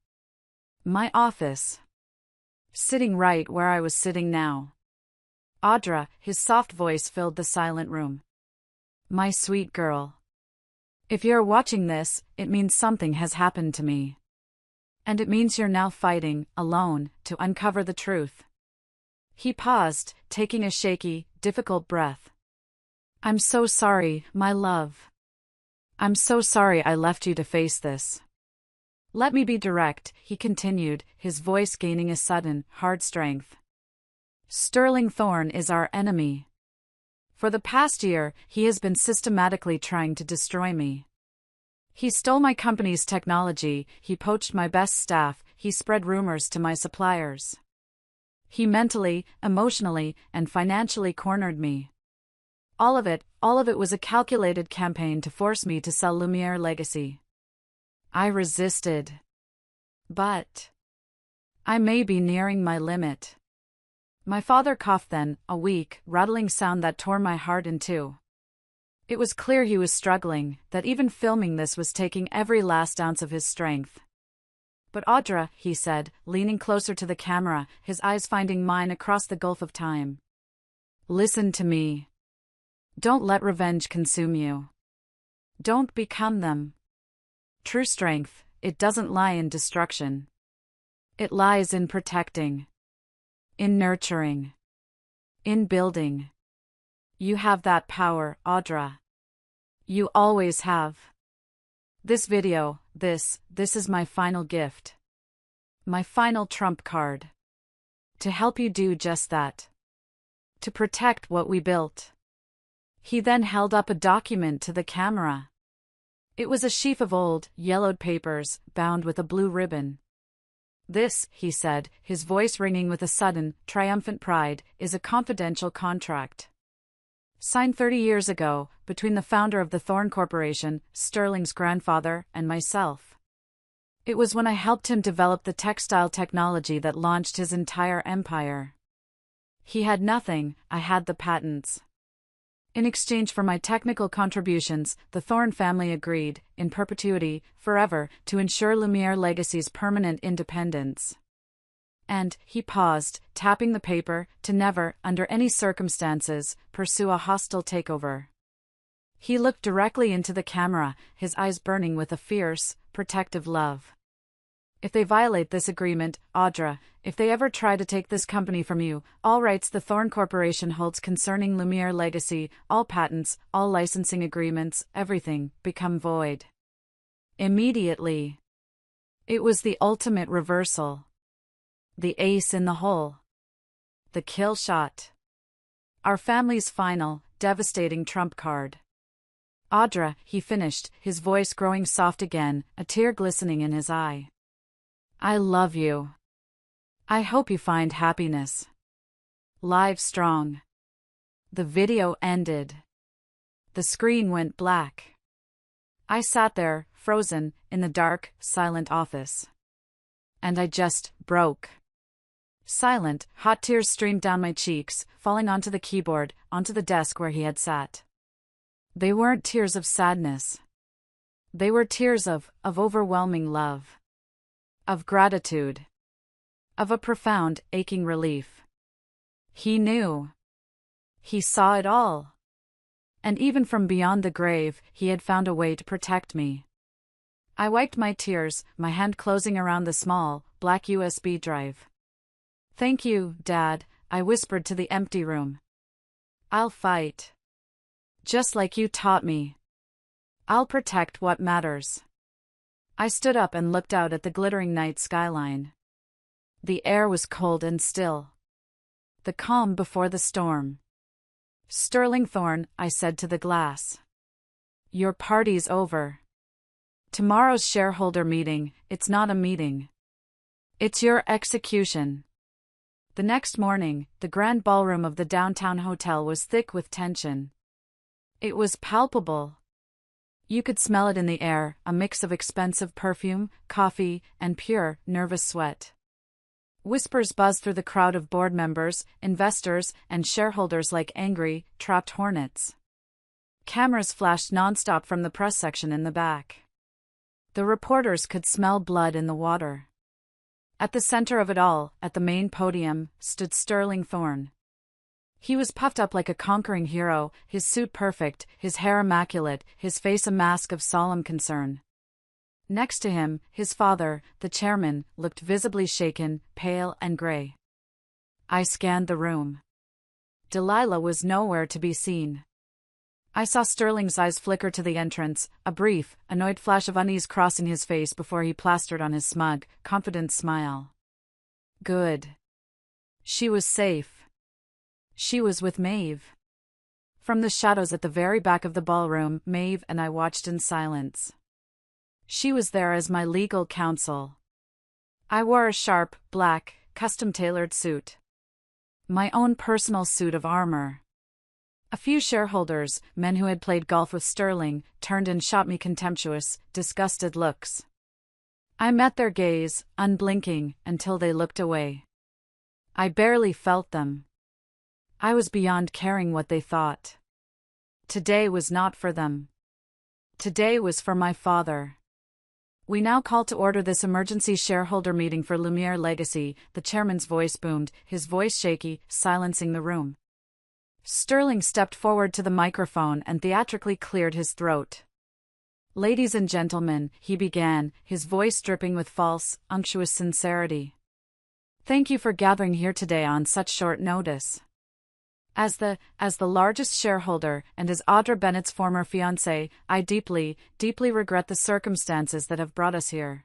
A: My office. Sitting right where I was sitting now. Audra, his soft voice filled the silent room. My sweet girl. If you're watching this, it means something has happened to me. And it means you're now fighting, alone, to uncover the truth. He paused, taking a shaky, difficult breath. I'm so sorry, my love. I'm so sorry I left you to face this. Let me be direct, he continued, his voice gaining a sudden, hard strength. Sterling Thorne is our enemy. For the past year, he has been systematically trying to destroy me. He stole my company's technology, he poached my best staff, he spread rumors to my suppliers. He mentally, emotionally, and financially cornered me. All of it was a calculated campaign to force me to sell Lumiere Legacy. I resisted. But I may be nearing my limit. My father coughed then, a weak, rattling sound that tore my heart in two. It was clear he was struggling, that even filming this was taking every last ounce of his strength. But Audra, he said, leaning closer to the camera, his eyes finding mine across the gulf of time. Listen to me. Don't let revenge consume you. Don't become them. True strength, it doesn't lie in destruction. It lies in protecting. In nurturing. In building. You have that power, Audra. You always have. This video, this is my final gift. My final trump card. To help you do just that. To protect what we built. He then held up a document to the camera. It was a sheaf of old, yellowed papers, bound with a blue ribbon. "This," he said, his voice ringing with a sudden, triumphant pride, "is a confidential contract. Signed 30 years ago, between the founder of the Thorn Corporation, Sterling's grandfather, and myself. It was when I helped him develop the textile technology that launched his entire empire. He had nothing, I had the patents. In exchange for my technical contributions, the Thorn family agreed, in perpetuity, forever, to ensure Lumiere Legacy's permanent independence. And," he paused, tapping the paper, "to never, under any circumstances, pursue a hostile takeover." He looked directly into the camera, his eyes burning with a fierce, protective love. "If they violate this agreement, Audra, if they ever try to take this company from you, all rights the Thorn Corporation holds concerning Lumiere Legacy, all patents, all licensing agreements, everything, become void." Immediately. It was the ultimate reversal. The ace in the hole. The kill shot. Our family's final, devastating trump card. "Audra," he finished, his voice growing soft again, a tear glistening in his eye. "I love you. I hope you find happiness. Live strong." The video ended. The screen went black. I sat there, frozen, in the dark, silent office. And I just broke. Silent, hot tears streamed down my cheeks, falling onto the keyboard, onto the desk where he had sat. They weren't tears of sadness. They were tears of overwhelming love. Of gratitude. Of a profound, aching relief. He knew. He saw it all. And even from beyond the grave, he had found a way to protect me. I wiped my tears, my hand closing around the small, black USB drive. "Thank you, Dad," I whispered to the empty room. "I'll fight. Just like you taught me. I'll protect what matters." I stood up and looked out at the glittering night skyline. The air was cold and still. The calm before the storm. "Sterling Thorn," I said to the glass. "Your party's over. Tomorrow's shareholder meeting, it's not a meeting. It's your execution." The next morning, the grand ballroom of the downtown hotel was thick with tension. It was palpable. You could smell it in the air, a mix of expensive perfume, coffee, and pure, nervous sweat. Whispers buzzed through the crowd of board members, investors, and shareholders like angry, trapped hornets. Cameras flashed nonstop from the press section in the back. The reporters could smell blood in the water. At the center of it all, at the main podium, stood Sterling Thorn. He was puffed up like a conquering hero, his suit perfect, his hair immaculate, his face a mask of solemn concern. Next to him, his father, the chairman, looked visibly shaken, pale and gray. I scanned the room. Delilah was nowhere to be seen. I saw Sterling's eyes flicker to the entrance, a brief, annoyed flash of unease crossing his face before he plastered on his smug, confident smile. Good. She was safe. She was with Maeve. From the shadows at the very back of the ballroom, Maeve and I watched in silence. She was there as my legal counsel. I wore a sharp, black, custom-tailored suit. My own personal suit of armor. A few shareholders, men who had played golf with Sterling, turned and shot me contemptuous, disgusted looks. I met their gaze, unblinking, until they looked away. I barely felt them. I was beyond caring what they thought. Today was not for them. Today was for my father. We now call to order this emergency shareholder meeting for Lumiere Legacy, the chairman's voice boomed, his voice shaky, silencing the room. Sterling stepped forward to the microphone and theatrically cleared his throat. "Ladies and gentlemen," he began, his voice dripping with false, unctuous sincerity. "Thank you for gathering here today on such short notice. As the largest shareholder, and as Audra Bennett's former fiancé, I deeply, deeply regret the circumstances that have brought us here."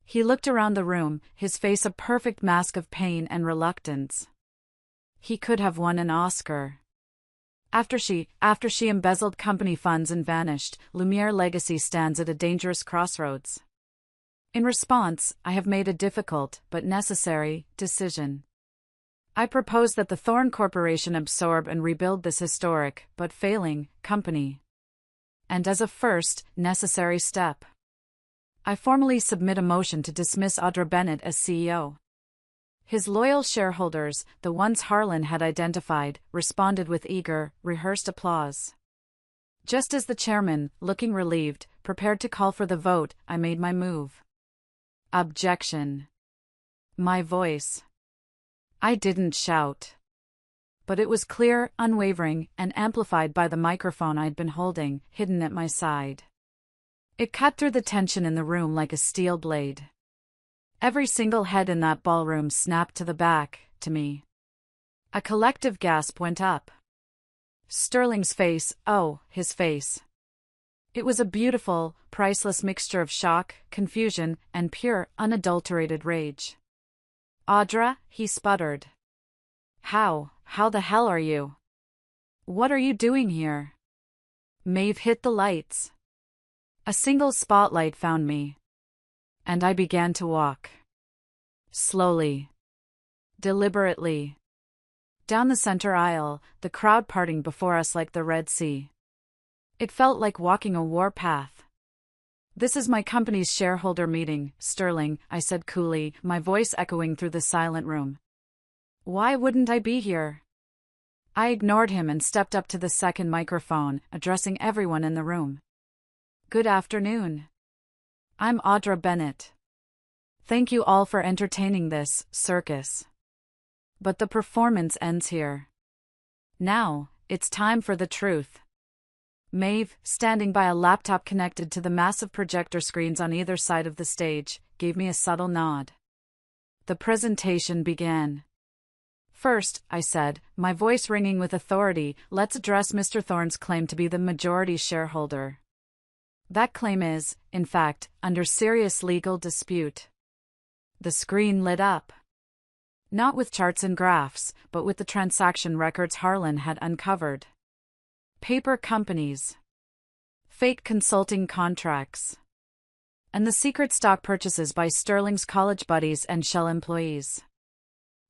A: He looked around the room, his face a perfect mask of pain and reluctance. He could have won an Oscar. After she embezzled company funds and vanished, Lumiere Legacy stands at a dangerous crossroads. In response, I have made a difficult, but necessary, decision. I propose that the Thorn Corporation absorb and rebuild this historic, but failing, company. And as a first, necessary step, I formally submit a motion to dismiss Audra Bennett as CEO. His loyal shareholders, the ones Harlan had identified, responded with eager, rehearsed applause. Just as the chairman, looking relieved, prepared to call for the vote, I made my move. Objection. My voice. I didn't shout. But it was clear, unwavering, and amplified by the microphone I'd been holding, hidden at my side. It cut through the tension in the room like a steel blade. Every single head in that ballroom snapped to the back, to me. A collective gasp went up. Sterling's face, oh, his face. It was a beautiful, priceless mixture of shock, confusion, and pure, unadulterated rage. Audra, he sputtered. How the hell are you? What are you doing here? Maeve hit the lights. A single spotlight found me. And I began to walk. Slowly. Deliberately. Down the center aisle, the crowd parting before us like the Red Sea. It felt like walking a war path. This is my company's shareholder meeting, Sterling, I said coolly, my voice echoing through the silent room. Why wouldn't I be here? I ignored him and stepped up to the second microphone, addressing everyone in the room. Good afternoon. I'm Audra Bennett. Thank you all for entertaining this circus. But the performance ends here. Now, it's time for the truth. Maeve, standing by a laptop connected to the massive projector screens on either side of the stage, gave me a subtle nod. The presentation began. First, I said, my voice ringing with authority, let's address Mr. Thorne's claim to be the majority shareholder. That claim is, in fact, under serious legal dispute. The screen lit up. Not with charts and graphs, but with the transaction records Harlan had uncovered. Paper companies. Fake consulting contracts. And the secret stock purchases by Sterling's college buddies and Shell employees.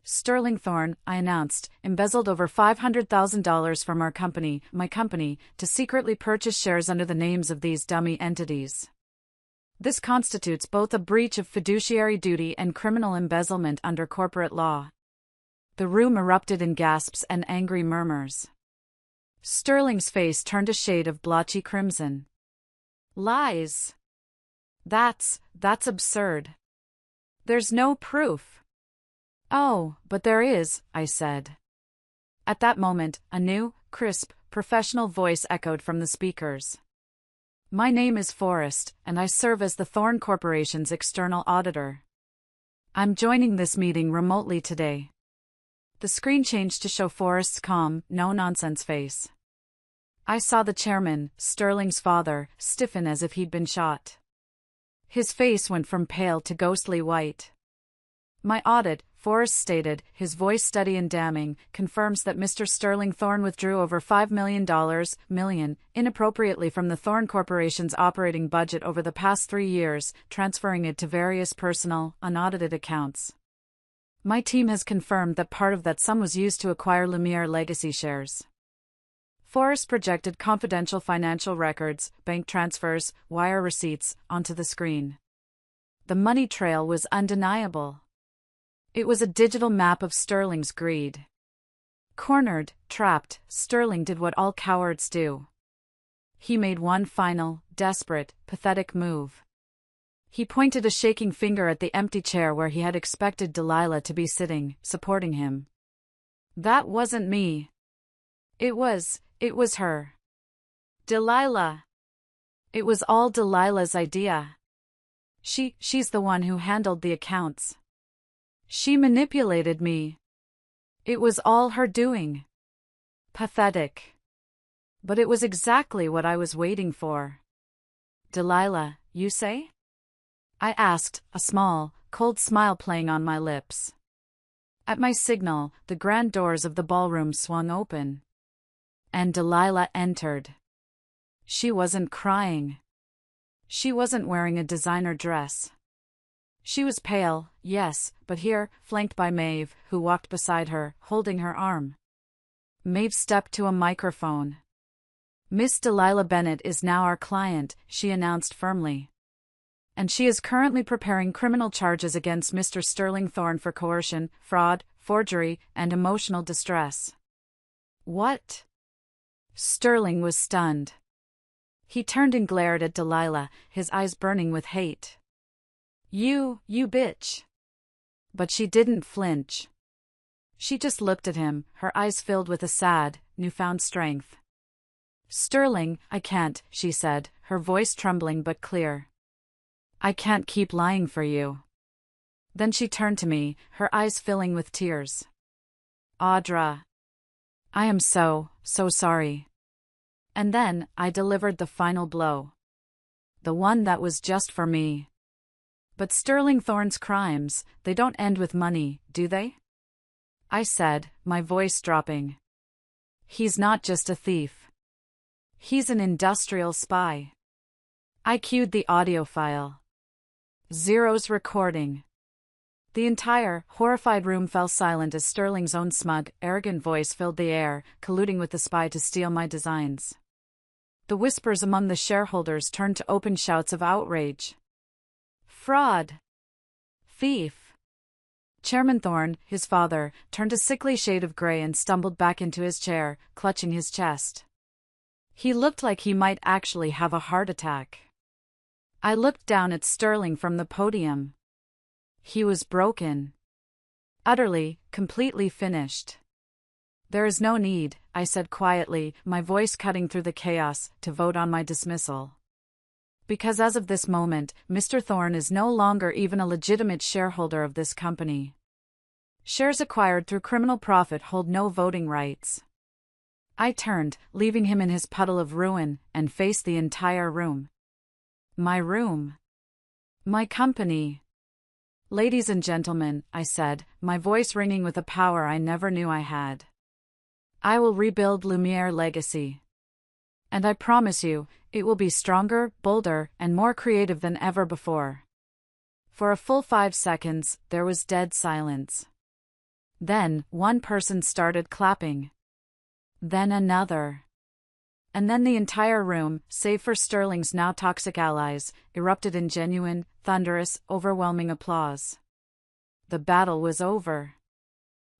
A: Sterling Thorne, I announced, embezzled over $500,000 from our company, my company, to secretly purchase shares under the names of these dummy entities. This constitutes both a breach of fiduciary duty and criminal embezzlement under corporate law. The room erupted in gasps and angry murmurs. Sterling's face turned a shade of blotchy crimson. Lies. That's absurd. There's no proof. Oh, but there is, I said. At that moment, a new, crisp, professional voice echoed from the speakers. My name is Forrest, and I serve as the Thorne Corporation's external auditor. I'm joining this meeting remotely today. The screen changed to show Forrest's calm, no-nonsense face. I saw the chairman, Sterling's father, stiffen as if he'd been shot. His face went from pale to ghostly white. My audit, Forrest stated, his voice steady and damning, confirms that Mr. Sterling Thorne withdrew over $5 million inappropriately from the Thorne Corporation's operating budget over the past 3 years, transferring it to various personal, unaudited accounts. My team has confirmed that part of that sum was used to acquire Lumiere Legacy shares. Forrest projected confidential financial records, bank transfers, wire receipts, onto the screen. The money trail was undeniable. It was a digital map of Sterling's greed. Cornered, trapped, Sterling did what all cowards do. He made one final, desperate, pathetic move. He pointed a shaking finger at the empty chair where he had expected Delilah to be sitting, supporting him. That wasn't me. It was her. Delilah. It was all Delilah's idea. She's the one who handled the accounts. She manipulated me. It was all her doing. Pathetic. But it was exactly what I was waiting for. Delilah, you say? I asked, a small, cold smile playing on my lips. At my signal, the grand doors of the ballroom swung open. And Delilah entered. She wasn't crying. She wasn't wearing a designer dress. She was pale, yes, but here, flanked by Maeve, who walked beside her, holding her arm. Maeve stepped to a microphone. "Miss Delilah Bennett is now our client," she announced firmly. "And she is currently preparing criminal charges against Mr. Sterling Thorne for coercion, fraud, forgery, and emotional distress." "What?" Sterling was stunned. He turned and glared at Delilah, his eyes burning with hate. You bitch." But she didn't flinch. She just looked at him, her eyes filled with a sad, newfound strength. "Sterling, I can't," she said, her voice trembling but clear. "I can't keep lying for you." Then she turned to me, her eyes filling with tears. "Audra. I am so sorry." And then, I delivered the final blow. The one that was just for me. "But Sterling Thorne's crimes, they don't end with money, do they?" I said, my voice dropping. "He's not just a thief. He's an industrial spy." I cued the audio file. Zero's recording. The entire, horrified room fell silent as Sterling's own smug, arrogant voice filled the air, colluding with the spy to steal my designs. The whispers among the shareholders turned to open shouts of outrage. "Fraud! Thief!" Chairman Thorne, his father, turned a sickly shade of gray and stumbled back into his chair, clutching his chest. He looked like he might actually have a heart attack. I looked down at Sterling from the podium. He was broken. Utterly, completely finished. "There is no need," I said quietly, my voice cutting through the chaos, "to vote on my dismissal. Because as of this moment, Mr. Thorne is no longer even a legitimate shareholder of this company. Shares acquired through criminal profit hold no voting rights." I turned, leaving him in his puddle of ruin, and faced the entire room. My room. My company. "Ladies and gentlemen," I said, my voice ringing with a power I never knew I had. "I will rebuild Lumiere legacy. And I promise you, it will be stronger, bolder, and more creative than ever before." For a full 5 seconds, there was dead silence. Then, one person started clapping. Then another. And then the entire room, save for Sterling's now toxic allies, erupted in genuine, thunderous, overwhelming applause. The battle was over.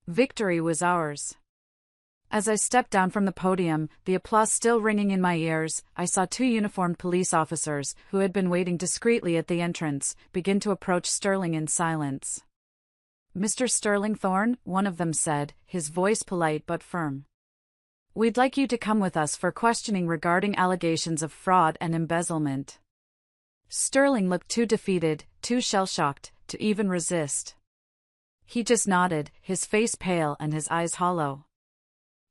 A: Victory was ours. As I stepped down from the podium, the applause still ringing in my ears, I saw 2 uniformed police officers, who had been waiting discreetly at the entrance, begin to approach Sterling in silence. "Mr. Sterling Thorne," one of them said, his voice polite but firm. "We'd like you to come with us for questioning regarding allegations of fraud and embezzlement." Sterling looked too defeated, too shell-shocked, to even resist. He just nodded, his face pale and his eyes hollow.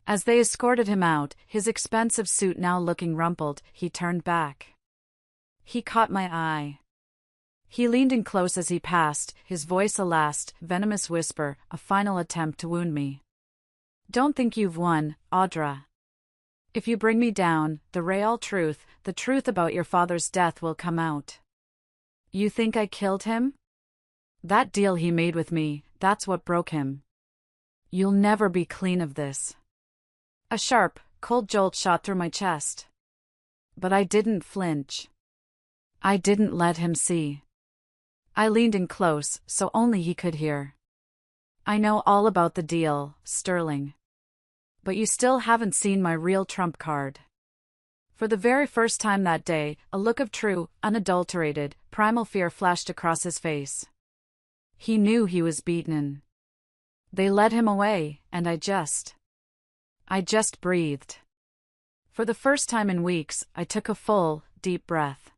A: As they escorted him out, his expensive suit now looking rumpled, he turned back. He caught my eye. He leaned in close as he passed, his voice a last, venomous whisper, a final attempt to wound me. "Don't think you've won, Audra. If you bring me down, the real truth, the truth about your father's death will come out. You think I killed him? That deal he made with me, that's what broke him. You'll never be clean of this." A sharp, cold jolt shot through my chest. But I didn't flinch. I didn't let him see. I leaned in close, so only he could hear. "I know all about the deal, Sterling. But you still haven't seen my real trump card." For the very first time that day, a look of true, unadulterated, primal fear flashed across his face. He knew he was beaten. They led him away, and I just breathed. For the first time in weeks, I took a full, deep breath.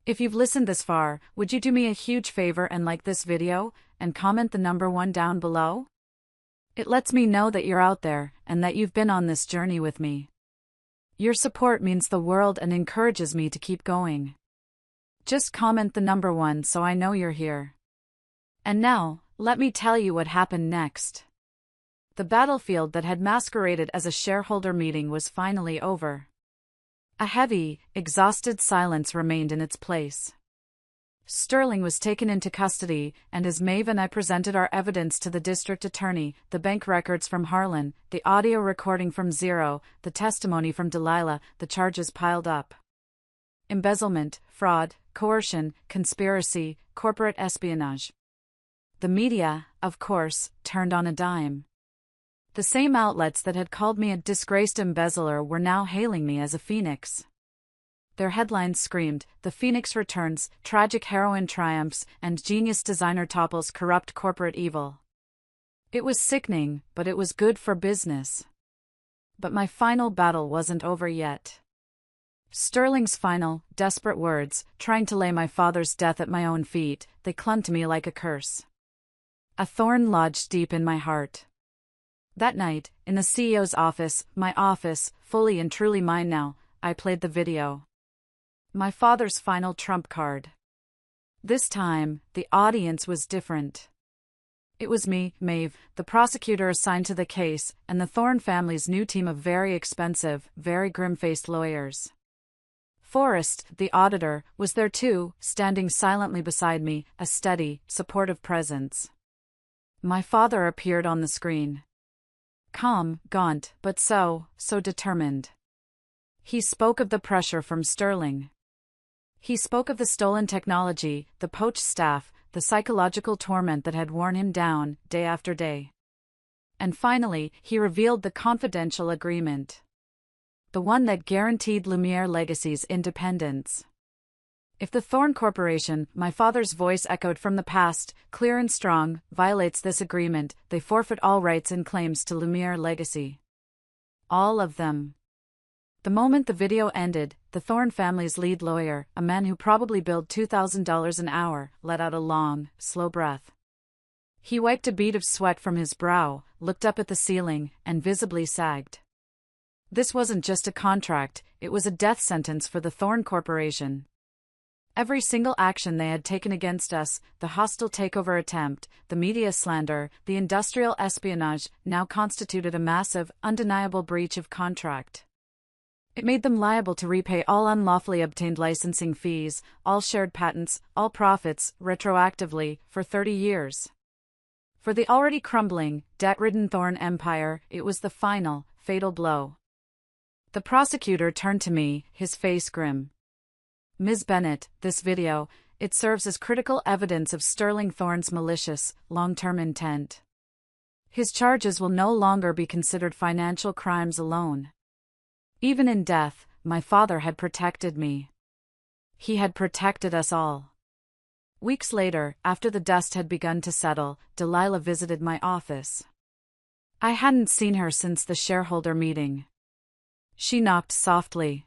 A: If you've listened this far, would you do me a huge favor and like this video, and comment the number 1 down below? It lets me know that you're out there, and that you've been on this journey with me. Your support means the world and encourages me to keep going. Just comment the number 1 so I know you're here. And now, let me tell you what happened next. The battlefield that had masqueraded as a shareholder meeting was finally over. A heavy, exhausted silence remained in its place. Sterling was taken into custody, and as Maeve and I presented our evidence to the district attorney, the bank records from Harlan, the audio recording from Zero, the testimony from Delilah, the charges piled up. Embezzlement, fraud, coercion, conspiracy, corporate espionage. The media, of course, turned on a dime. The same outlets that had called me a disgraced embezzler were now hailing me as a phoenix. Their headlines screamed, "The Phoenix returns, tragic heroine triumphs, and genius designer topples corrupt corporate evil." It was sickening, but it was good for business. But my final battle wasn't over yet. Sterling's final, desperate words, trying to lay my father's death at my own feet, they clung to me like a curse. A thorn lodged deep in my heart. That night, in the CEO's office, my office, fully and truly mine now, I played the video. My father's final trump card. This time, the audience was different. It was me, Maeve, the prosecutor assigned to the case, and the Thorne family's new team of very expensive, very grim-faced lawyers. Forrest, the auditor, was there too, standing silently beside me, a steady, supportive presence. My father appeared on the screen. Calm, gaunt, but so determined. He spoke of the pressure from Sterling. He spoke of the stolen technology, the poached staff, the psychological torment that had worn him down, day after day. And finally, he revealed the confidential agreement. The one that guaranteed Lumiere Legacy's independence. If the Thorne Corporation, my father's voice echoed from the past, clear and strong, violates this agreement, they forfeit all rights and claims to Lumiere Legacy. All of them. The moment the video ended, the Thorne family's lead lawyer, a man who probably billed $2,000 an hour, let out a long, slow breath. He wiped a bead of sweat from his brow, looked up at the ceiling, and visibly sagged. This wasn't just a contract, it was a death sentence for the Thorne Corporation. Every single action they had taken against us, the hostile takeover attempt, the media slander, the industrial espionage, now constituted a massive, undeniable breach of contract. It made them liable to repay all unlawfully obtained licensing fees, all shared patents, all profits, retroactively, for 30 years. For the already crumbling, debt-ridden Thorne empire, it was the final, fatal blow. The prosecutor turned to me, his face grim. "Ms. Bennett, this video, it serves as critical evidence of Sterling Thorne's malicious, long-term intent. His charges will no longer be considered financial crimes alone. Even in death, my father had protected me. He had protected us all." Weeks later, after the dust had begun to settle, Delilah visited my office. I hadn't seen her since the shareholder meeting. She knocked softly.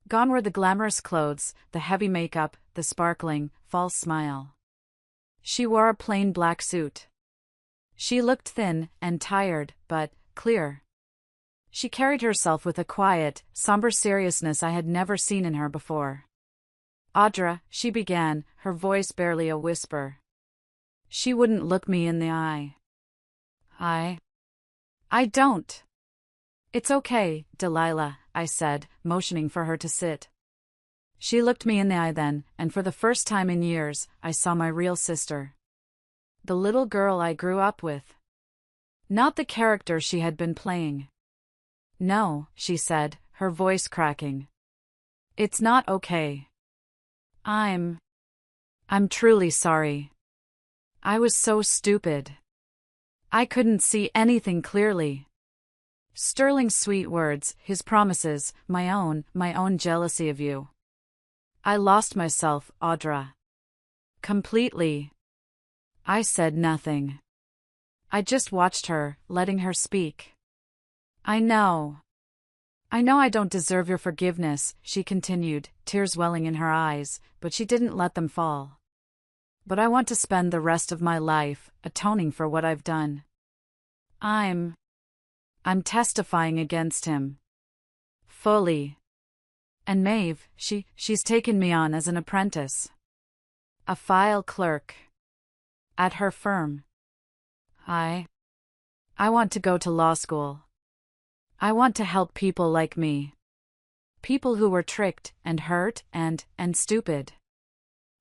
A: Gone were the glamorous clothes, the heavy makeup, the sparkling, false smile. She wore a plain black suit. She looked thin and tired, but clear. She carried herself with a quiet, somber seriousness I had never seen in her before. "Audra," she began, her voice barely a whisper. She wouldn't look me in the eye. I don't. "It's okay, Delilah," I said, motioning for her to sit. She looked me in the eye then, and for the first time in years, I saw my real sister. The little girl I grew up with. Not the character she had been playing. "No," she said, her voice cracking. "It's not okay. I'm truly sorry. I was so stupid. I couldn't see anything clearly." Sterling's sweet words, his promises, my own jealousy of you. I lost myself, Audra. Completely. I said nothing. I just watched her, letting her speak. I know I don't deserve your forgiveness," she continued, tears welling in her eyes, but she didn't let them fall. "But I want to spend the rest of my life atoning for what I've done. I'm testifying against him. Fully. And Maeve, she's taken me on as an apprentice. A file clerk. At her firm. I want to go to law school. I want to help people like me. People who were tricked and hurt and stupid.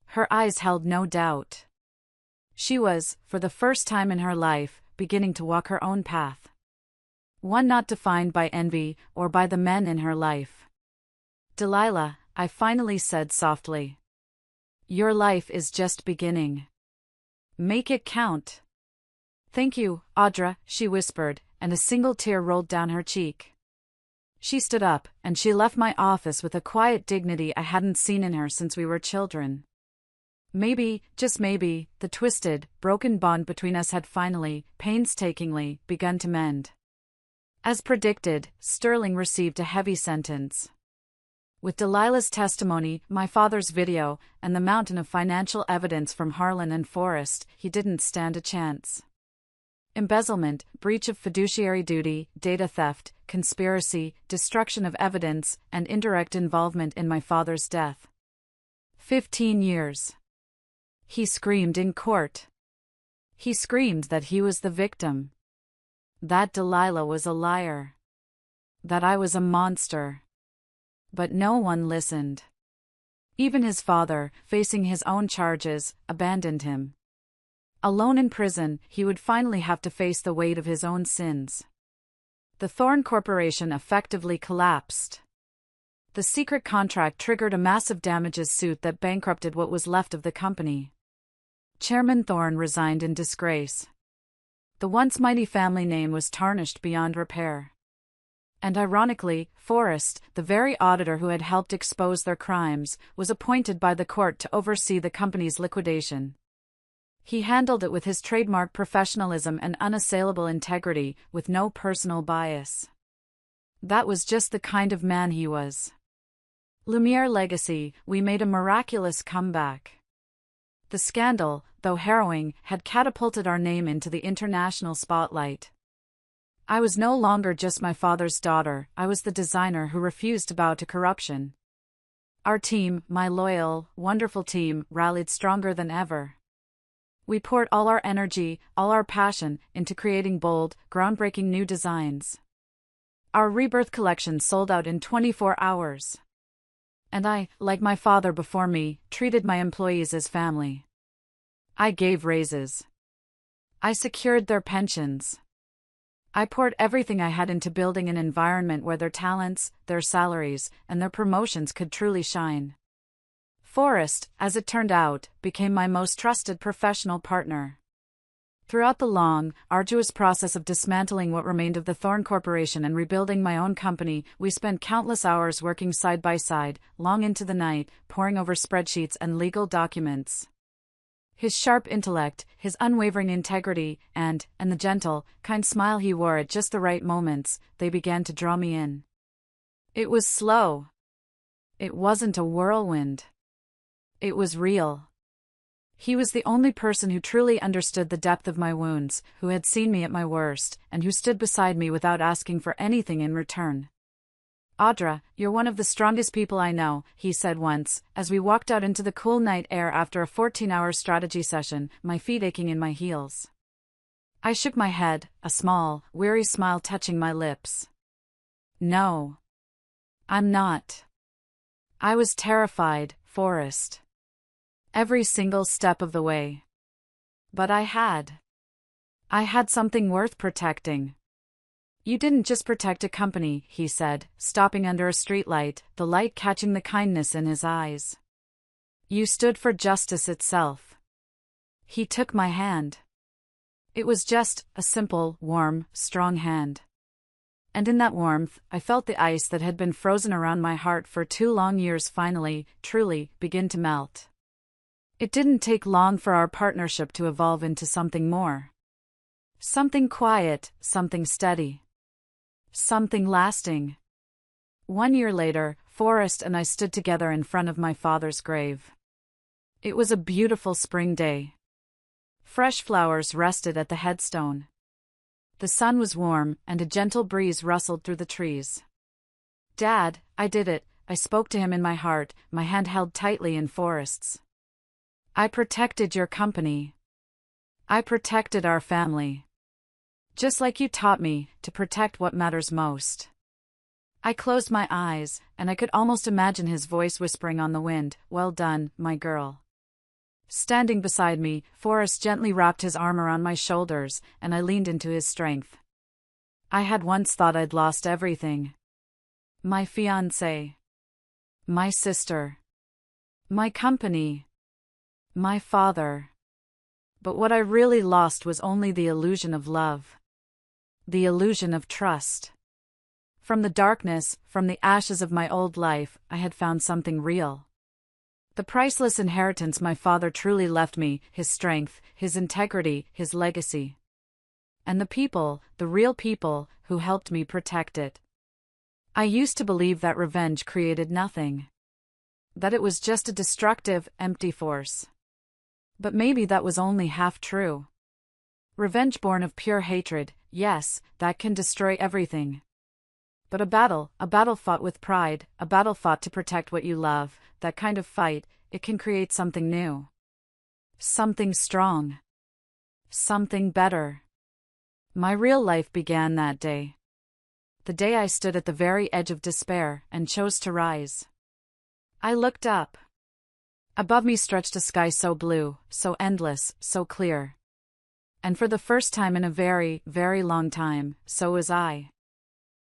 A: Her eyes held no doubt. She was, for the first time in her life, beginning to walk her own path. One not defined by envy or by the men in her life. Delilah, I finally said softly. Your life is just beginning. Make it count. Thank you, Audra, she whispered, and a single tear rolled down her cheek. She stood up, and she left my office with a quiet dignity I hadn't seen in her since we were children. Maybe, just maybe, the twisted, broken bond between us had finally, painstakingly, begun to mend. As predicted, Sterling received a heavy sentence. With Delilah's testimony, my father's video, and the mountain of financial evidence from Harlan and Forrest, he didn't stand a chance. Embezzlement, breach of fiduciary duty, data theft, conspiracy, destruction of evidence, and indirect involvement in my father's death. 15 years. He screamed in court. He screamed that he was the victim. That Delilah was a liar. That I was a monster. But no one listened. Even his father, facing his own charges, abandoned him. Alone in prison, he would finally have to face the weight of his own sins. The Thorne Corporation effectively collapsed. The secret contract triggered a massive damages suit that bankrupted what was left of the company. Chairman Thorne resigned in disgrace. The once mighty family name was tarnished beyond repair. And ironically, Forrest, the very auditor who had helped expose their crimes, was appointed by the court to oversee the company's liquidation. He handled it with his trademark professionalism and unassailable integrity, with no personal bias. That was just the kind of man he was. Lumiere Legacy, we made a miraculous comeback. The scandal, though harrowing, had catapulted our name into the international spotlight. I was no longer just my father's daughter, I was the designer who refused to bow to corruption. Our team, my loyal, wonderful team, rallied stronger than ever. We poured all our energy, all our passion, into creating bold, groundbreaking new designs. Our Rebirth collection sold out in 24 hours. And I, like my father before me, treated my employees as family. I gave raises. I secured their pensions. I poured everything I had into building an environment where their talents, their salaries, and their promotions could truly shine. Forrest, as it turned out, became my most trusted professional partner. Throughout the long, arduous process of dismantling what remained of the Thorne Corporation and rebuilding my own company, we spent countless hours working side by side, long into the night, poring over spreadsheets and legal documents. His sharp intellect, his unwavering integrity, and the gentle, kind smile he wore at just the right moments, they began to draw me in. It was slow. It wasn't a whirlwind. It was real. He was the only person who truly understood the depth of my wounds, who had seen me at my worst, and who stood beside me without asking for anything in return. Audra, you're one of the strongest people I know, he said once, as we walked out into the cool night air after a 14-hour strategy session, my feet aching in my heels. I shook my head, a small, weary smile touching my lips. No. I'm not. I was terrified, Forrest. Every single step of the way. But I had something worth protecting. You didn't just protect a company, he said, stopping under a streetlight, the light catching the kindness in his eyes. You stood for justice itself. He took my hand. It was just a simple, warm, strong hand. And in that warmth, I felt the ice that had been frozen around my heart for 2 long years finally, truly, begin to melt. It didn't take long for our partnership to evolve into something more. Something quiet, something steady. Something lasting. 1 year later, Forrest and I stood together in front of my father's grave. It was a beautiful spring day. Fresh flowers rested at the headstone. The sun was warm, and a gentle breeze rustled through the trees. Dad, I did it, I spoke to him in my heart, my hand held tightly in Forrest's. I protected your company. I protected our family. Just like you taught me, to protect what matters most. I closed my eyes, and I could almost imagine his voice whispering on the wind, "Well done, my girl." Standing beside me, Forrest gently wrapped his arm around my shoulders, and I leaned into his strength. I had once thought I'd lost everything. My fiancé. My sister. My company. My father. But what I really lost was only the illusion of love. The illusion of trust. From the darkness, from the ashes of my old life, I had found something real. The priceless inheritance my father truly left me, his strength, his integrity, his legacy. And the people, the real people, who helped me protect it. I used to believe that revenge created nothing. That it was just a destructive, empty force. But maybe that was only half true. Revenge born of pure hatred, yes, that can destroy everything. But a battle fought with pride, a battle fought to protect what you love, that kind of fight, it can create something new. Something strong. Something better. My real life began that day. The day I stood at the very edge of despair and chose to rise. I looked up. Above me stretched a sky so blue, so endless, so clear. And for the first time in a very, very long time, so was I.